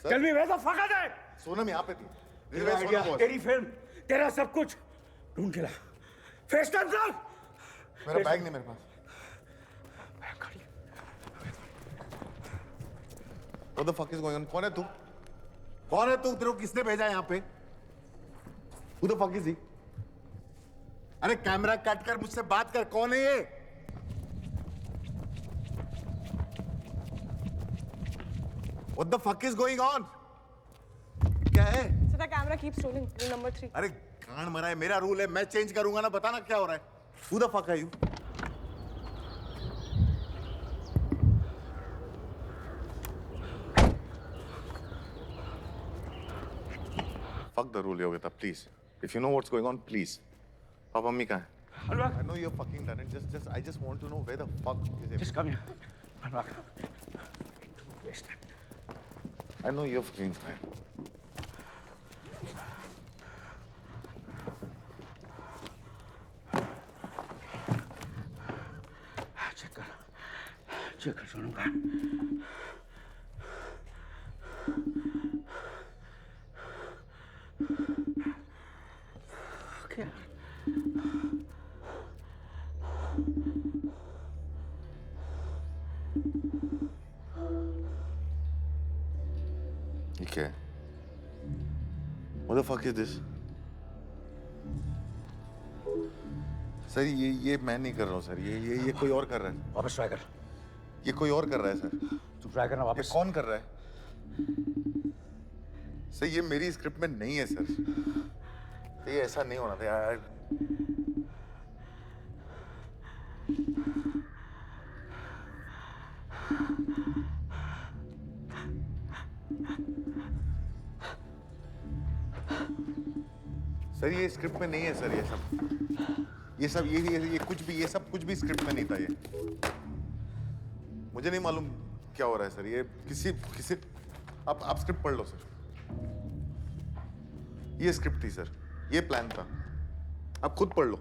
Tell me where the fuck are they? Sonam यहाँ पे थी। तेरा आइडिया, तेरी फिल्म, तेरा सब कुछ ढूंढ के ला। फेस टाइम कर। मेरा बैग नहीं मेरे पास। बैग खड़ी। What the fuck is going on? कौन है तू? कौन है तू? तेरे को किसने भेजा यहाँ पे? Who the fuck is he? अरे कैमरा कट कर, मुझसे बात कर। कौन है ये? What the fuck is going on? क्या है? So the camera keeps rolling. Rule number 3. अरे कान मरा है, मेरा रूल है, मैं चेंज करूंगा ना। बताना क्या हो रहा है? Who the fuck are you? Fuck the rule, Yogita, please. If you know what's going on, please. Papa, mummy कहाँ है? अनुराग. I know you're fucking done it. I just want to know where the fuck is it? Just come here. Anurag. Waste time. I know you're fucking fine. Check कर सोनम का। क्या? ये क्या है? What the fuck is this? Sir ये मैं नहीं कर रहा हूँ सर। ये कोई और कर रहा है। वापस ट्राई कर। ये कोई और कर रहा है सर। तू ट्राई करना वापस। ये कौन कर रहा है? सर ये मेरी स्क्रिप्ट में नहीं है सर। ये ऐसा नहीं होना था यार। सर ये स्क्रिप्ट में नहीं है सर। ये सब कुछ भी स्क्रिप्ट में नहीं था। ये मुझे नहीं मालूम क्या हो रहा है सर। ये किसी आप स्क्रिप्ट पढ़ लो सर। ये स्क्रिप्ट थी सर, ये प्लान था। आप खुद पढ़ लो।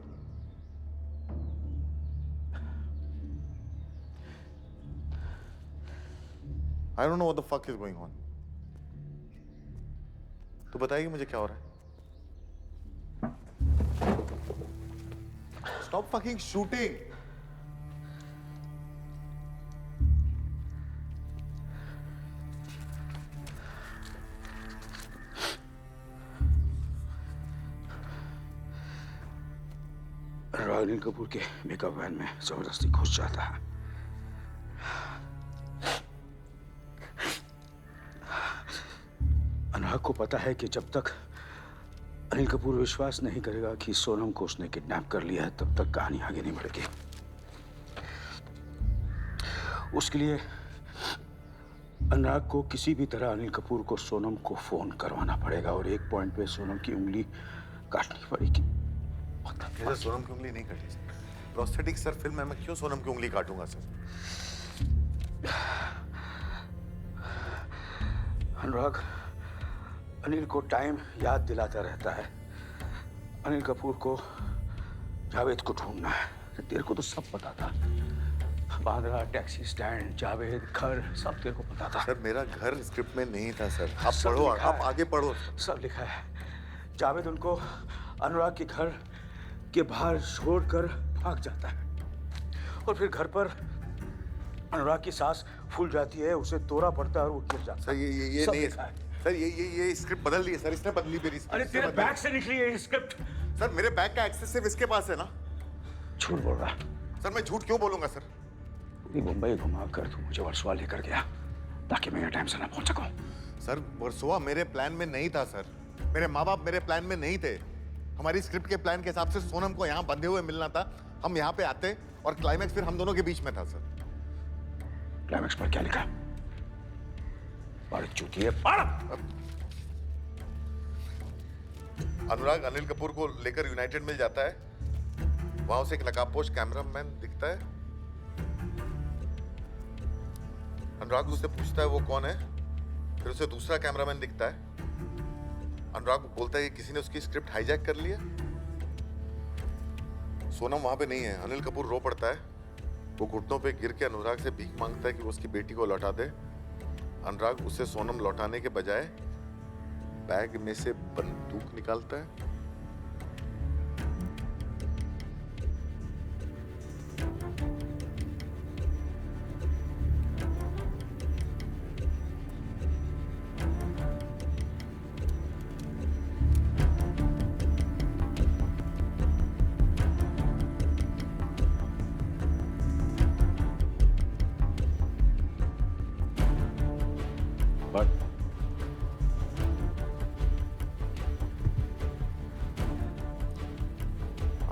I don't know what the fuck is going on. तो बताइए मुझे क्या हो रहा है? Stop fucking shooting. Anil Kapoor के मेकअप वैन में जबरदस्ती घुस जाता है। अनुराग को पता है कि जब तक अनिल कपूर विश्वास नहीं करेगा कि सोनम को उसने किडनैप कर लिया है, तब तक कहानी आगे नहीं बढ़ेगी। उसके लिए अनुराग को किसी भी तरह अनिल कपूर को सोनम को फोन करवाना पड़ेगा और एक पॉइंट पे सोनम की उंगली काटनी पड़ेगी। सर सोनम की उंगली नहीं कटी सर। प्रोस्थेटिक सर फिल्म है, मैं क्यों सोनम की उंगली काटूंगा सर? अनुराग अनिल को टाइम याद दिलाता रहता है। अनिल कपूर को जावेद को ढूंढना है। तेरे को तो सब पता था। बांद्रा टैक्सी स्टैंड, जावेद, घर, सब तेरे को पता था। सर मेरा घर स्क्रिप्ट में नहीं था सर। आप पढ़ो, आप आगे पढ़ो। सब लिखा है। जावेद उनको अनुराग के घर के बाहर छोड़कर भाग जाता है और फिर घर पर अनुराग की सांस फूल जाती है, उसे तोड़ा पड़ता है और वो गिर जाता है। सर ये नहीं है सर। ये स्क्रिप्ट बदल दी है सर। इसने बदली मेरी स्क्रिप्ट। अरे तेरे बैग से निकली है ये स्क्रिप्ट। सर मेरे बैग का एक्सेस सिर्फ इसके पास है ना। झूठ बोल रहा। सर मैं झूठ क्यों बोलूंगा सर? पूरी मुंबई घुमा कर तू मुझे वर्सोवा लेकर गया ताकि मैं टाइम से ना पहुंच सकूं। सर वर्सोवा मेरे प्लान में नहीं था सर। मेरे माँ बाप मेरे प्लान में नहीं थे। हमारी स्क्रिप्ट के प्लान के हिसाब से सोनम को यहाँ बंधे हुए मिलना था। हम यहाँ पे आते और क्लाइमैक्स फिर हम दोनों के बीच में था सर। क्लाइमैक्स पर क्या लिखा? बारिक चूती है। अनुराग अनिल कपूर को लेकर यूनाइटेड मिल जाता है। वहां उसे एक नकाबपोश कैमरामैन दिखता है। अनुराग उससे पूछता है वो कौन है। फिर उसे दूसरा कैमरामैन दिखता है। अनुराग बोलता है कि किसी ने उसकी स्क्रिप्ट हाईजैक कर लिया। सोनम वहां पे नहीं है। अनिल कपूर रो पड़ता है। वो घुटनों पे गिर के अनुराग से भीख मांगता है कि वो उसकी बेटी को लौटा दे। अनुराग उसे सोनम लौटाने के बजाय बैग में से बंदूक निकालता है।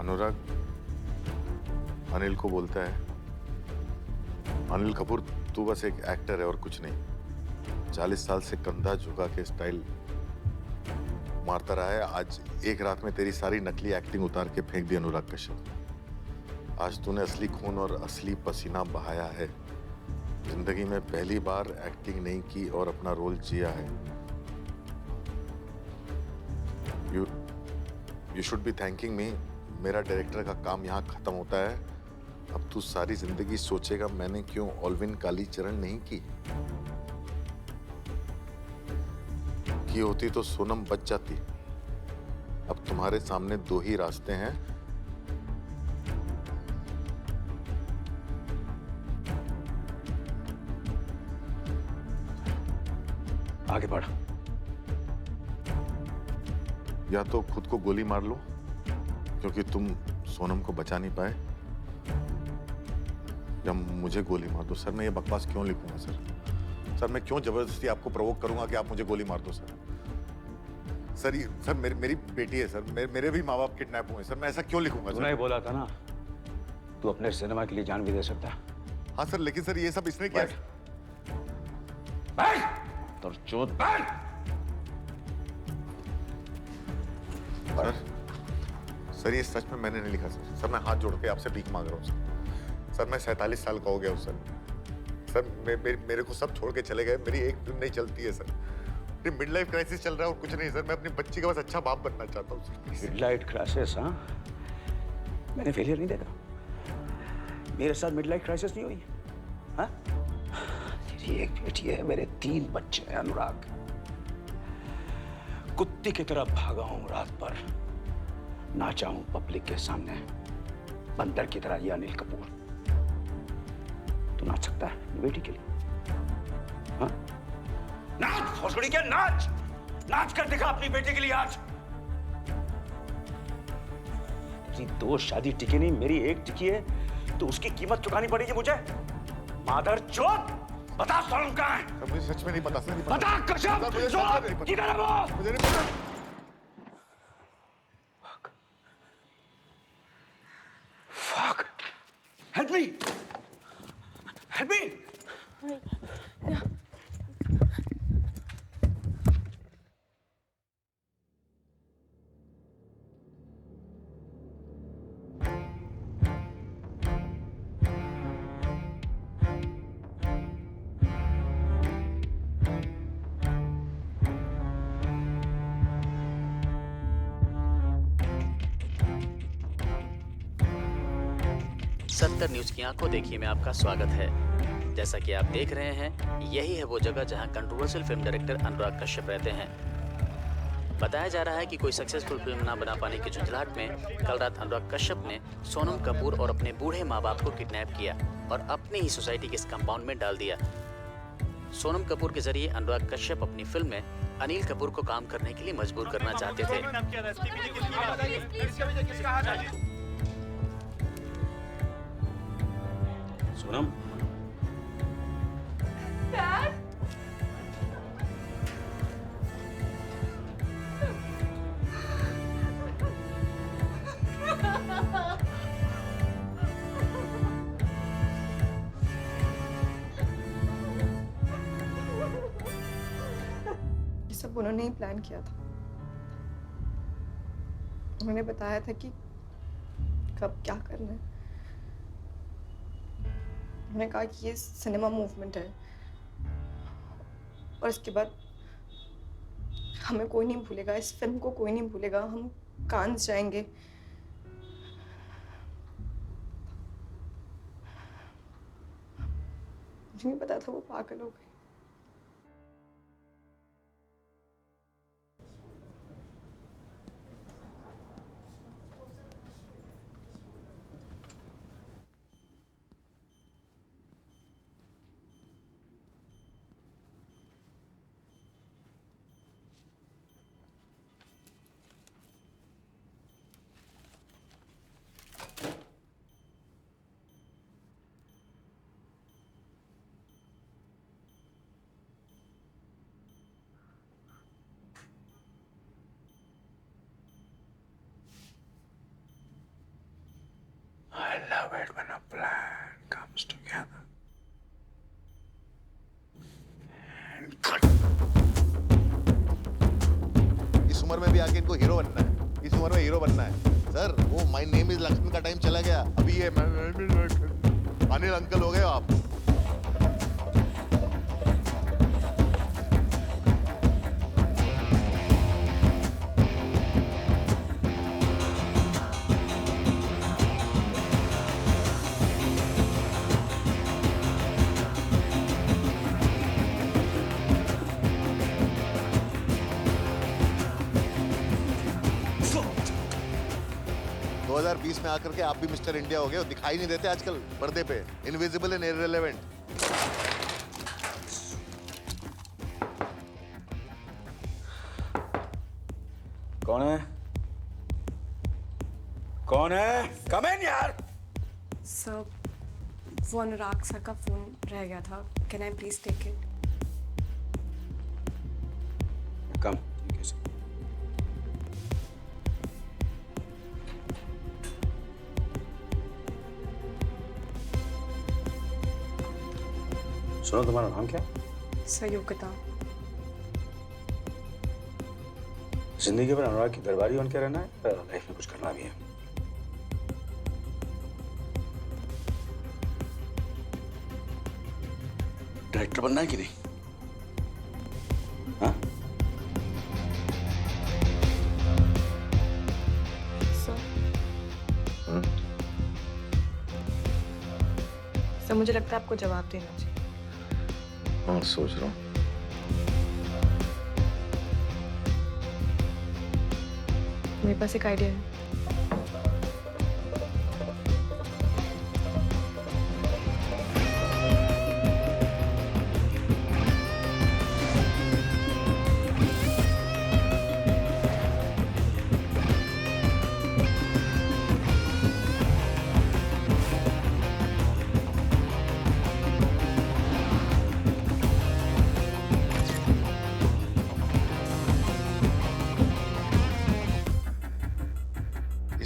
अनुराग अनिल को बोलता है, अनिल कपूर तू बस एक एक्टर है और कुछ नहीं। 40 साल से कंधा झुका के स्टाइल मारता रहा है। आज एक रात में तेरी सारी नकली एक्टिंग उतार के फेंक दी अनुराग कश्यप। आज तूने असली खून और असली पसीना बहाया है। जिंदगी में पहली बार एक्टिंग नहीं की और अपना रोल जिया है। यू शुड बी थैंकिंग मी। मेरा डायरेक्टर का काम यहाँ खत्म होता है। अब तू सारी जिंदगी सोचेगा मैंने क्यों ऑल्विन कालीचरण नहीं की होती तो सोनम बच जाती। अब तुम्हारे सामने दो ही रास्ते हैं। आगे बढ़। या तो खुद को गोली मार लो क्योंकि तुम सोनम को बचा नहीं पाए, या मुझे गोली मार दो। सर मैं ये बकवास क्यों लिखूंगा सर? सर मैं क्यों जबरदस्ती आपको प्रोवोक करूंगा कि आप मुझे गोली मार दो सर? सर मेरी बेटी है सर। मेरे भी माँ बाप किडनैप हुए सर। मैं ऐसा क्यों लिखूंगा सर? तूने बोला था ना तू अपने सिनेमा के लिए जान भी दे सकता है। हाँ सर, लेकिन सर ये सब इसने किया। सर ये सच में मैंने नहीं लिखा सर। सर मैं हाथ जोड़ के आपसे भीख मांग रहा हूँ सर। सर मैं 47 साल का हो गया हूँ सर। सर मेरे को सब छोड़ के चले गए। मेरी एक फिल्म नहीं चलती है सर। मिड लाइफ क्राइसिस चल रहा है और कुछ नहीं सर। मैं अपनी बच्ची का बस अच्छा बाप बनना चाहता हूँ सर। Mid life crisis? हाँ, मैंने फेलियर नहीं देखा। मेरे साथ मिड लाइफ क्राइसिस नहीं हुई। हाँ, तेरी एक बेटी है, मेरे 3 बच्चे हैं। अनुराग, कुत्ते की तरह भागा हूं रात पर, नाचा हूं पब्लिक के सामने। बंदर की तरह ये अनिल कपूर। तू नाच सकता है अपनी बेटी के लिए? हाँ? नाच भोसड़ी के, नाच नाच कर दिखा अपनी बेटी के लिए आज। तेरी 2 शादी टिकी नहीं, मेरी 1 टिकी है, तो उसकी कीमत चुकानी पड़ेगी मुझे। मादर चोद, बता सोनम कहाँ है? मुझे सच में नहीं पता सर। बता कश्यप, किधर है वो? मुझे नहीं पता। Fuck! Help me! Help me! सत्तर न्यूज की आंखों देखिए में आपका स्वागत है। जैसा कि आप देख रहे हैं, यही है वो जगह जहां controversial film director Anurag Kashyap रहते हैं। बताया जा रहा है कि कोई सक्सेसफुल फिल्म ना बना पाने की झुंझलाहट में कल रात अनुराग कश्यप ने सोनम कपूर और अपने बूढ़े माँ बाप को किडनैप किया और अपनी ही सोसाइटी के इस कंपाउंड में डाल दिया। सोनम कपूर के जरिए अनुराग कश्यप अपनी फिल्म में अनिल कपूर को काम करने के लिए मजबूर करना चाहते थे। सोनम, ये सब उन्होंने ही प्लान किया था। उन्होंने बताया था कि कब क्या करना है। उन्होंने कहा कि ये सिनेमा मूवमेंट है और इसके बाद हमें कोई नहीं भूलेगा, इस फिल्म को कोई नहीं भूलेगा, हम कांस जाएंगे। मुझे नहीं पता था वो पागल हो गए। I love it when a plan comes together. And cut. इस उम्र में भी आके इनको हीरो बनना है। इस उम्र में हीरो बनना है। सर, वो माय नेम इज लक्ष्मी का टाइम चला गया। अभी ये अनिल अंकल हो गए हो आप। दो 2020 में आकर के आप भी मिस्टर इंडिया हो गए हो। दिखाई नहीं देते आजकल पर्दे पे, इनविजिबल एंड इररिलेवेंट। कौन है? कौन है? कम इन यार। सर, वो अनुराग सर का फोन रह गया था। Can I please take it? Come. सुनो, तुम्हारा नाम क्या है? सर, योग्यता। जिंदगी भर अनुराग की दरबारी बन के रहना है, लाइफ में कुछ करना भी है। डायरेक्टर बनना है कि नहीं? हाँ? सर, मुझे लगता है आपको जवाब देना चाहिए। हाँ, सोच रहा हूँ। मेरे पास एक आइडिया है।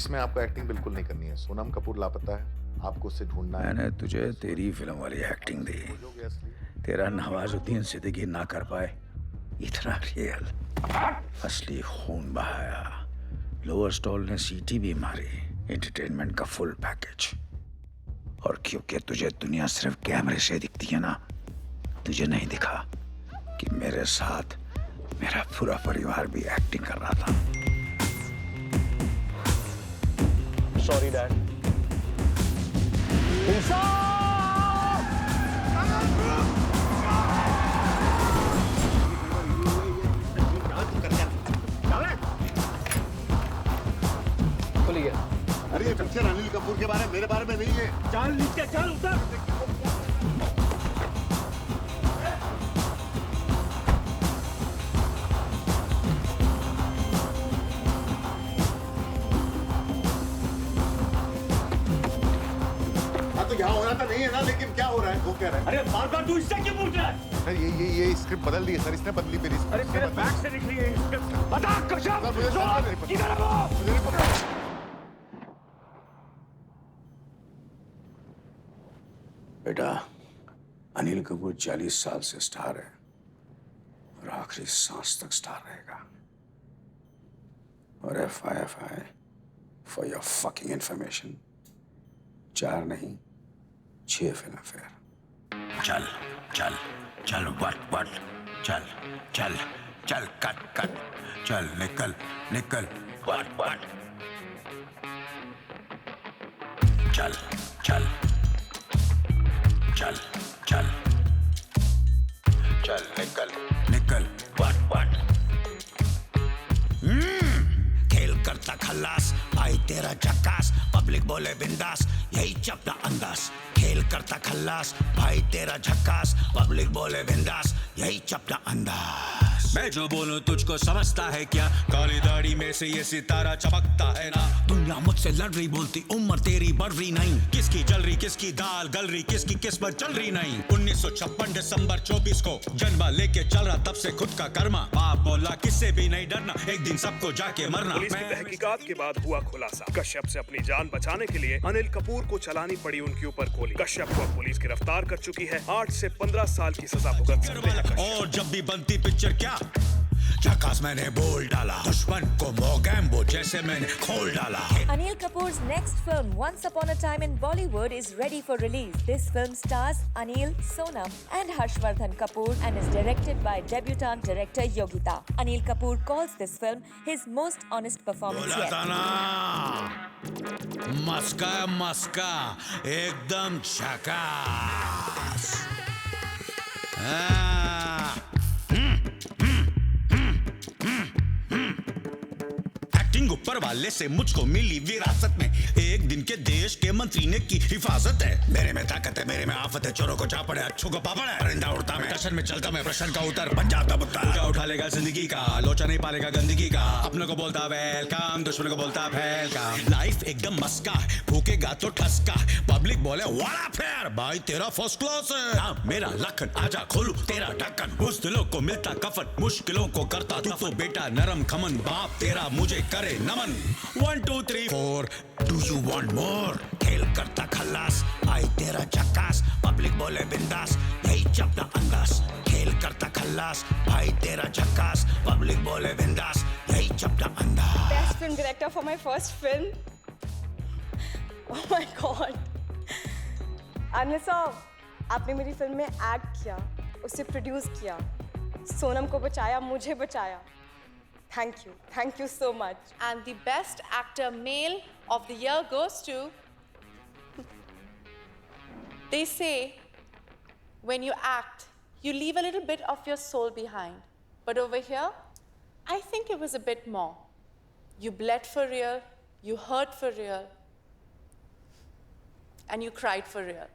इसमें आपको एक्टिंग बिल्कुल नहीं करनी है। सोनम कपूर लापता है, आपको उससे ढूंढना है। मैंने तुझे तेरी फिल्म वाली एक्टिंग दी, तेरा नवाजुद्दीन सिद्दीकी ना कर पाए इतना रियल। असली खून बहाया, लोअर स्टॉल ने सीटी भी मारी, एंटरटेनमेंट का फुल पैकेज। और क्योंकि तुझे दुनिया सिर्फ कैमरे से दिखती है ना, तुझे नहीं दिखा कि मेरे साथ मेरा पूरा परिवार भी एक्टिंग कर रहा था। Sorry, Dad. अरे ये पिक्चर अनिल कपूर के बारे में, मेरे बारे में नहीं है। चल नीचे चल, उतर। तो यहाँ होना तो नहीं है ना, लेकिन क्या हो रहा है वो कह रहा है। अरे बार-बार तू इससे क्यों पूछ रहा है? सर ये स्क्रिप्ट बदल दी है सर, इसने बदली मेरी स्क्रिप्ट। अरे मेरे बैग से निकली है स्क्रिप्ट। बता कश्यप, किधर है वो? मुझे नहीं पता। बेटा, अनिल कपूर 40 साल से स्टार है और आखिरी सांस तक स्टार रहेगा। और FIFI for your fucking information, 4 नहीं 6 फिल्म फेयर। चल चल चल, वट चल चल चल, कट चल, निकल वट चल चल चल चल चल, निकल वट खेल करता खल्लास, भाई तेरा झक्कास, पब्लिक बोले बिंदास, यही चपटा अंदाज। खेल करता खल्लास, भाई तेरा झक्कास, पब्लिक बोले बिंदास, यही चपटा अंदाज। मैं जो बोलूं तुझको समझता है क्या? काली दाढ़ी में से ये सितारा चमकता है ना। दुनिया मुझसे लड़ रही, बोलती उम्र तेरी बढ़ रही नहीं। किसकी जल रही, किसकी दाल गल रही, किसकी किस्मत चल रही नहीं। 1956 दिसंबर 24 को जन्म लेके चल रहा, तब से खुद का कर्मा। बाप बोला किससे भी नहीं डरना, एक दिन सबको जाके मरना। पुलिस की तहकीकात के बाद हुआ खुलासा, कश्यप से अपनी जान बचाने के लिए अनिल कपूर को चलानी पड़ी उनके ऊपर गोली। कश्यप को पुलिस गिरफ्तार कर चुकी है, 8 से 15 साल की सजा भुगत सकते हैं। और जब भी बनती पिक्चर क्या झकास मैंने बोल डाला, दुश्मन को मोगैम्बो जैसे मैंने खोल डाला। Anil Kapoor's next film, Once Upon a Time in Bollywood, is ready for release. This film stars Anil, Sonam, and Harshvardhan Kapoor and is directed by debutant director Yogita. Anil Kapoor calls this film his most honest performance बोला yet. था ना, मस्का एकदम झकास। एक्टिंग ऊपर वाले से मुझको मिली विरासत में, एक दिन के देश के मंत्री ने की हिफाजत है। मेरे में ताकत है, मेरे में आफत है, चोरों को चापड़ है, अच्छों को पापड़ है। परिंदा उड़ता मैं, टशन में चलता मैं, प्रश्न का उत्तर बन जाता बुत्ता। पूजा उठा लेगा जिंदगी का, लोचा नहीं पालेगा गंदगी का। अपनों को बोलता वेलकम, दुश्मनों को बोलता वेलकम। लाइफ एकदम मस्का, भूखेगा तो ठसका, पब्लिक बोले वाला फेयर, भाई तेरा फर्स्ट क्लास है। नाम मेरा लखन, आजा खोलू तेरा ढक्कन। बुज़दिलों को मिलता कफन, मुश्किलों को करता तू तो बेटा नरम खमन। बाप तेरा मुझे करे नमन। 1 2 3 4, Do you want more? खेल करता खल्लास, भाई तेरा झक्कास, पब्लिक बोले बिंदास, यही चपटा अंदाज। खेल करता खल्लास, भाई तेरा झक्कास, पब्लिक बोले बिंदास, यही चपटा अंदाज। Best film director for my first film. Oh my God. Anil साहब, आपने मेरी फिल्म में एक्ट किया, उसे प्रोड्यूस किया, सोनम को बचाया, मुझे बचाया। Thank you so much. And the best actor male of the year goes to. They say when you act, you leave a little bit of your soul behind. But over here, I think it was a bit more. You bled for real, you hurt for real, and you cried for real.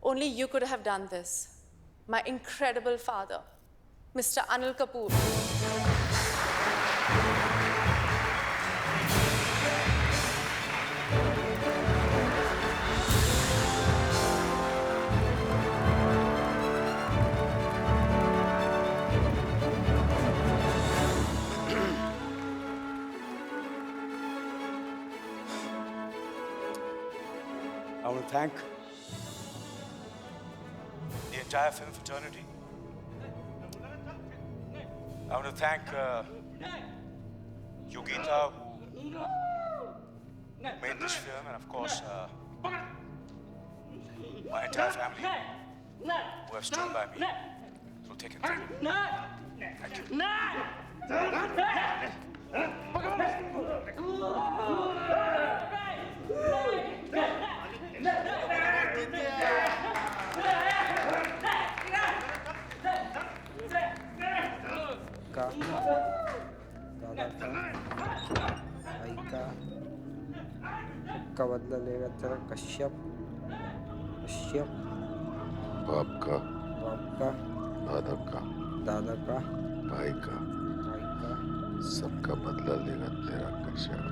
Only you could have done this. My incredible father, Mr. Anil Kapoor. I want to thank the entire film fraternity. I want to thank Yogita, who made this film, and of course, my entire family who have stood by me through thick and thin. Thank you. का दादा का भाई का बदला लेगा तेरा कश्यप बाप का दादा का भाई का सबका बदला लेगा तेरा कश्यप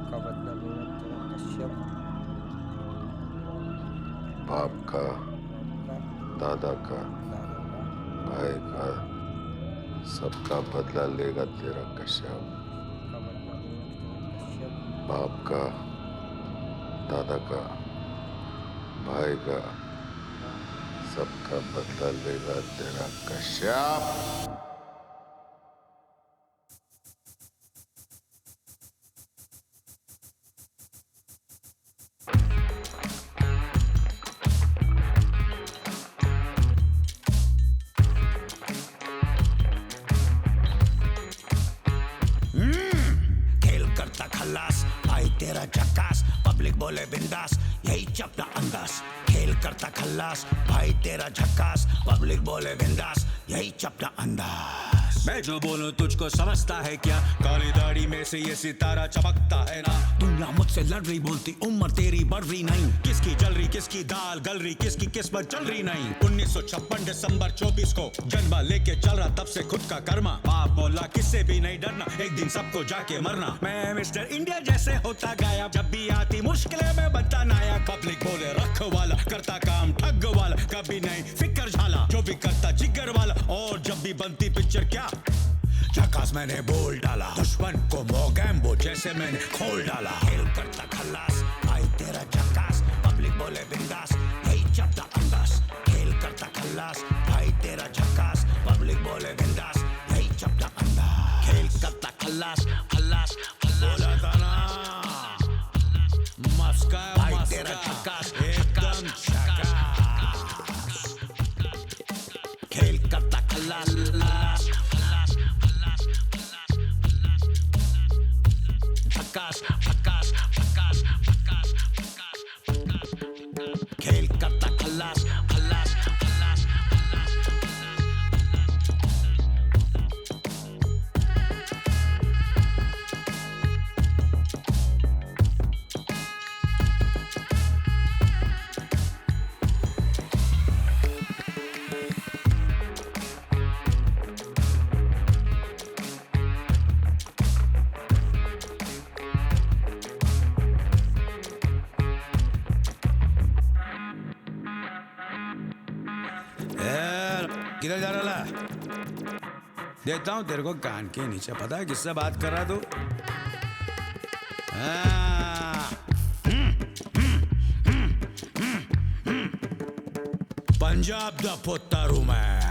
का बदला लेगा तेरा कश्यप बाप का दादा का भाई का सबका बदला लेगा तेरा कश्यप बाप का दादा का भाई का सबका बदला लेगा तेरा कश्यप। खेल करता खल्लास भाई तेरा झक्कास पब्लिक बोले बिंदास यही चपटा अंदाज खेल करता खल्लास भाई तेरा झक्कास पब्लिक बोले बिंदास यही चपटा अंदाज मैं जो बोलूं तुझको समझता है क्या काली दाढ़ी में से ये सितारा चमकता है ना दुनिया मुझसे लड़ रही बोलती उम्र तेरी बढ़ रही नहीं किसकी जल रही किसकी दाल गल रही किसकी किस्मत चल रही नहीं 1956 दिसंबर 24 को जन्मा लेके चल रहा तब से खुद का कर्मा बाप बोला किससे भी नहीं डरना एक दिन सबको जाके मरना मैं मिस्टर इंडिया जैसे होता गायब जब भी आती मुश्किलें में बनता नायक पब्लिक बोले रख वाला करता काम ठग वाला कभी नहीं फिकर झाला जो भी करता जिगर वाला और जब भी बनती पिक्चर क्या झकास मैंने बोल डाला दुश्मन को मोगैम्बो जैसे मैंने खोल डाला खेल करता खल्लास भाई तेरा झकास पब्लिक बोले बिंदास यही चपटा अंदाज खेल करता खल्लास भाई तेरा झकास पब्लिक बोले बिंदास यही चपटा अंदाज खेल करता खल्लास खल्लास बोला था ना मस्का भाई तेरा झकास एकदम झकास खेल करता खल्लास झकास खेल करता खल्लास किधर जा रहा है देता हूं तेरे को कान के नीचे पता है किससे बात कर रहा तू पंजाब दा पोतारू मैं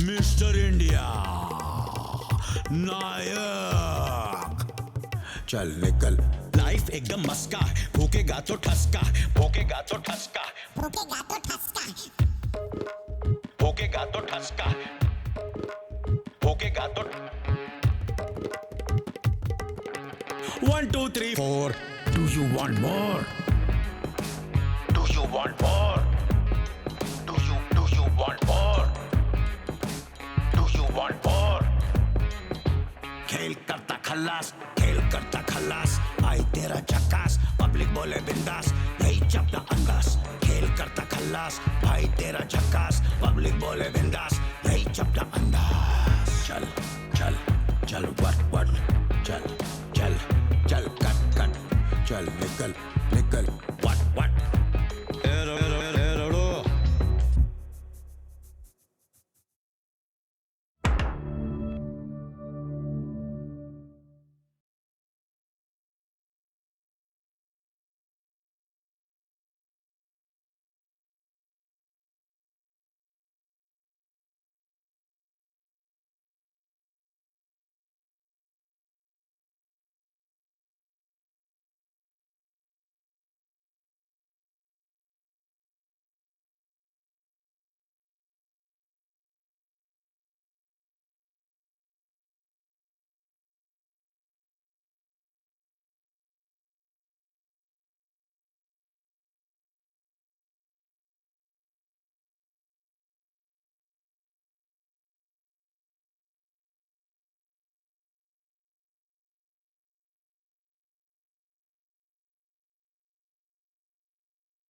मिस्टर इंडिया नायक चल निकल लाइफ एकदम मस्का है भूखेगा तो ठसका भूखेगा तो ठसका भूखेगा तो ठसका भूखेगा तो ठसका भूखेगा तो 1 2 3 4 Do you want more? Do you want more? Do you want more? Do you want more? खेल करता खल्लास भाई तेरा झकास पब्लिक बोले बिंदास यही चपटा अंदाज खेल करता खल्लास भाई तेरा झकास पब्लिक बोले बिंदास यही चपटा अंदाज चल चल चल वट चल चल चल कट चल निकल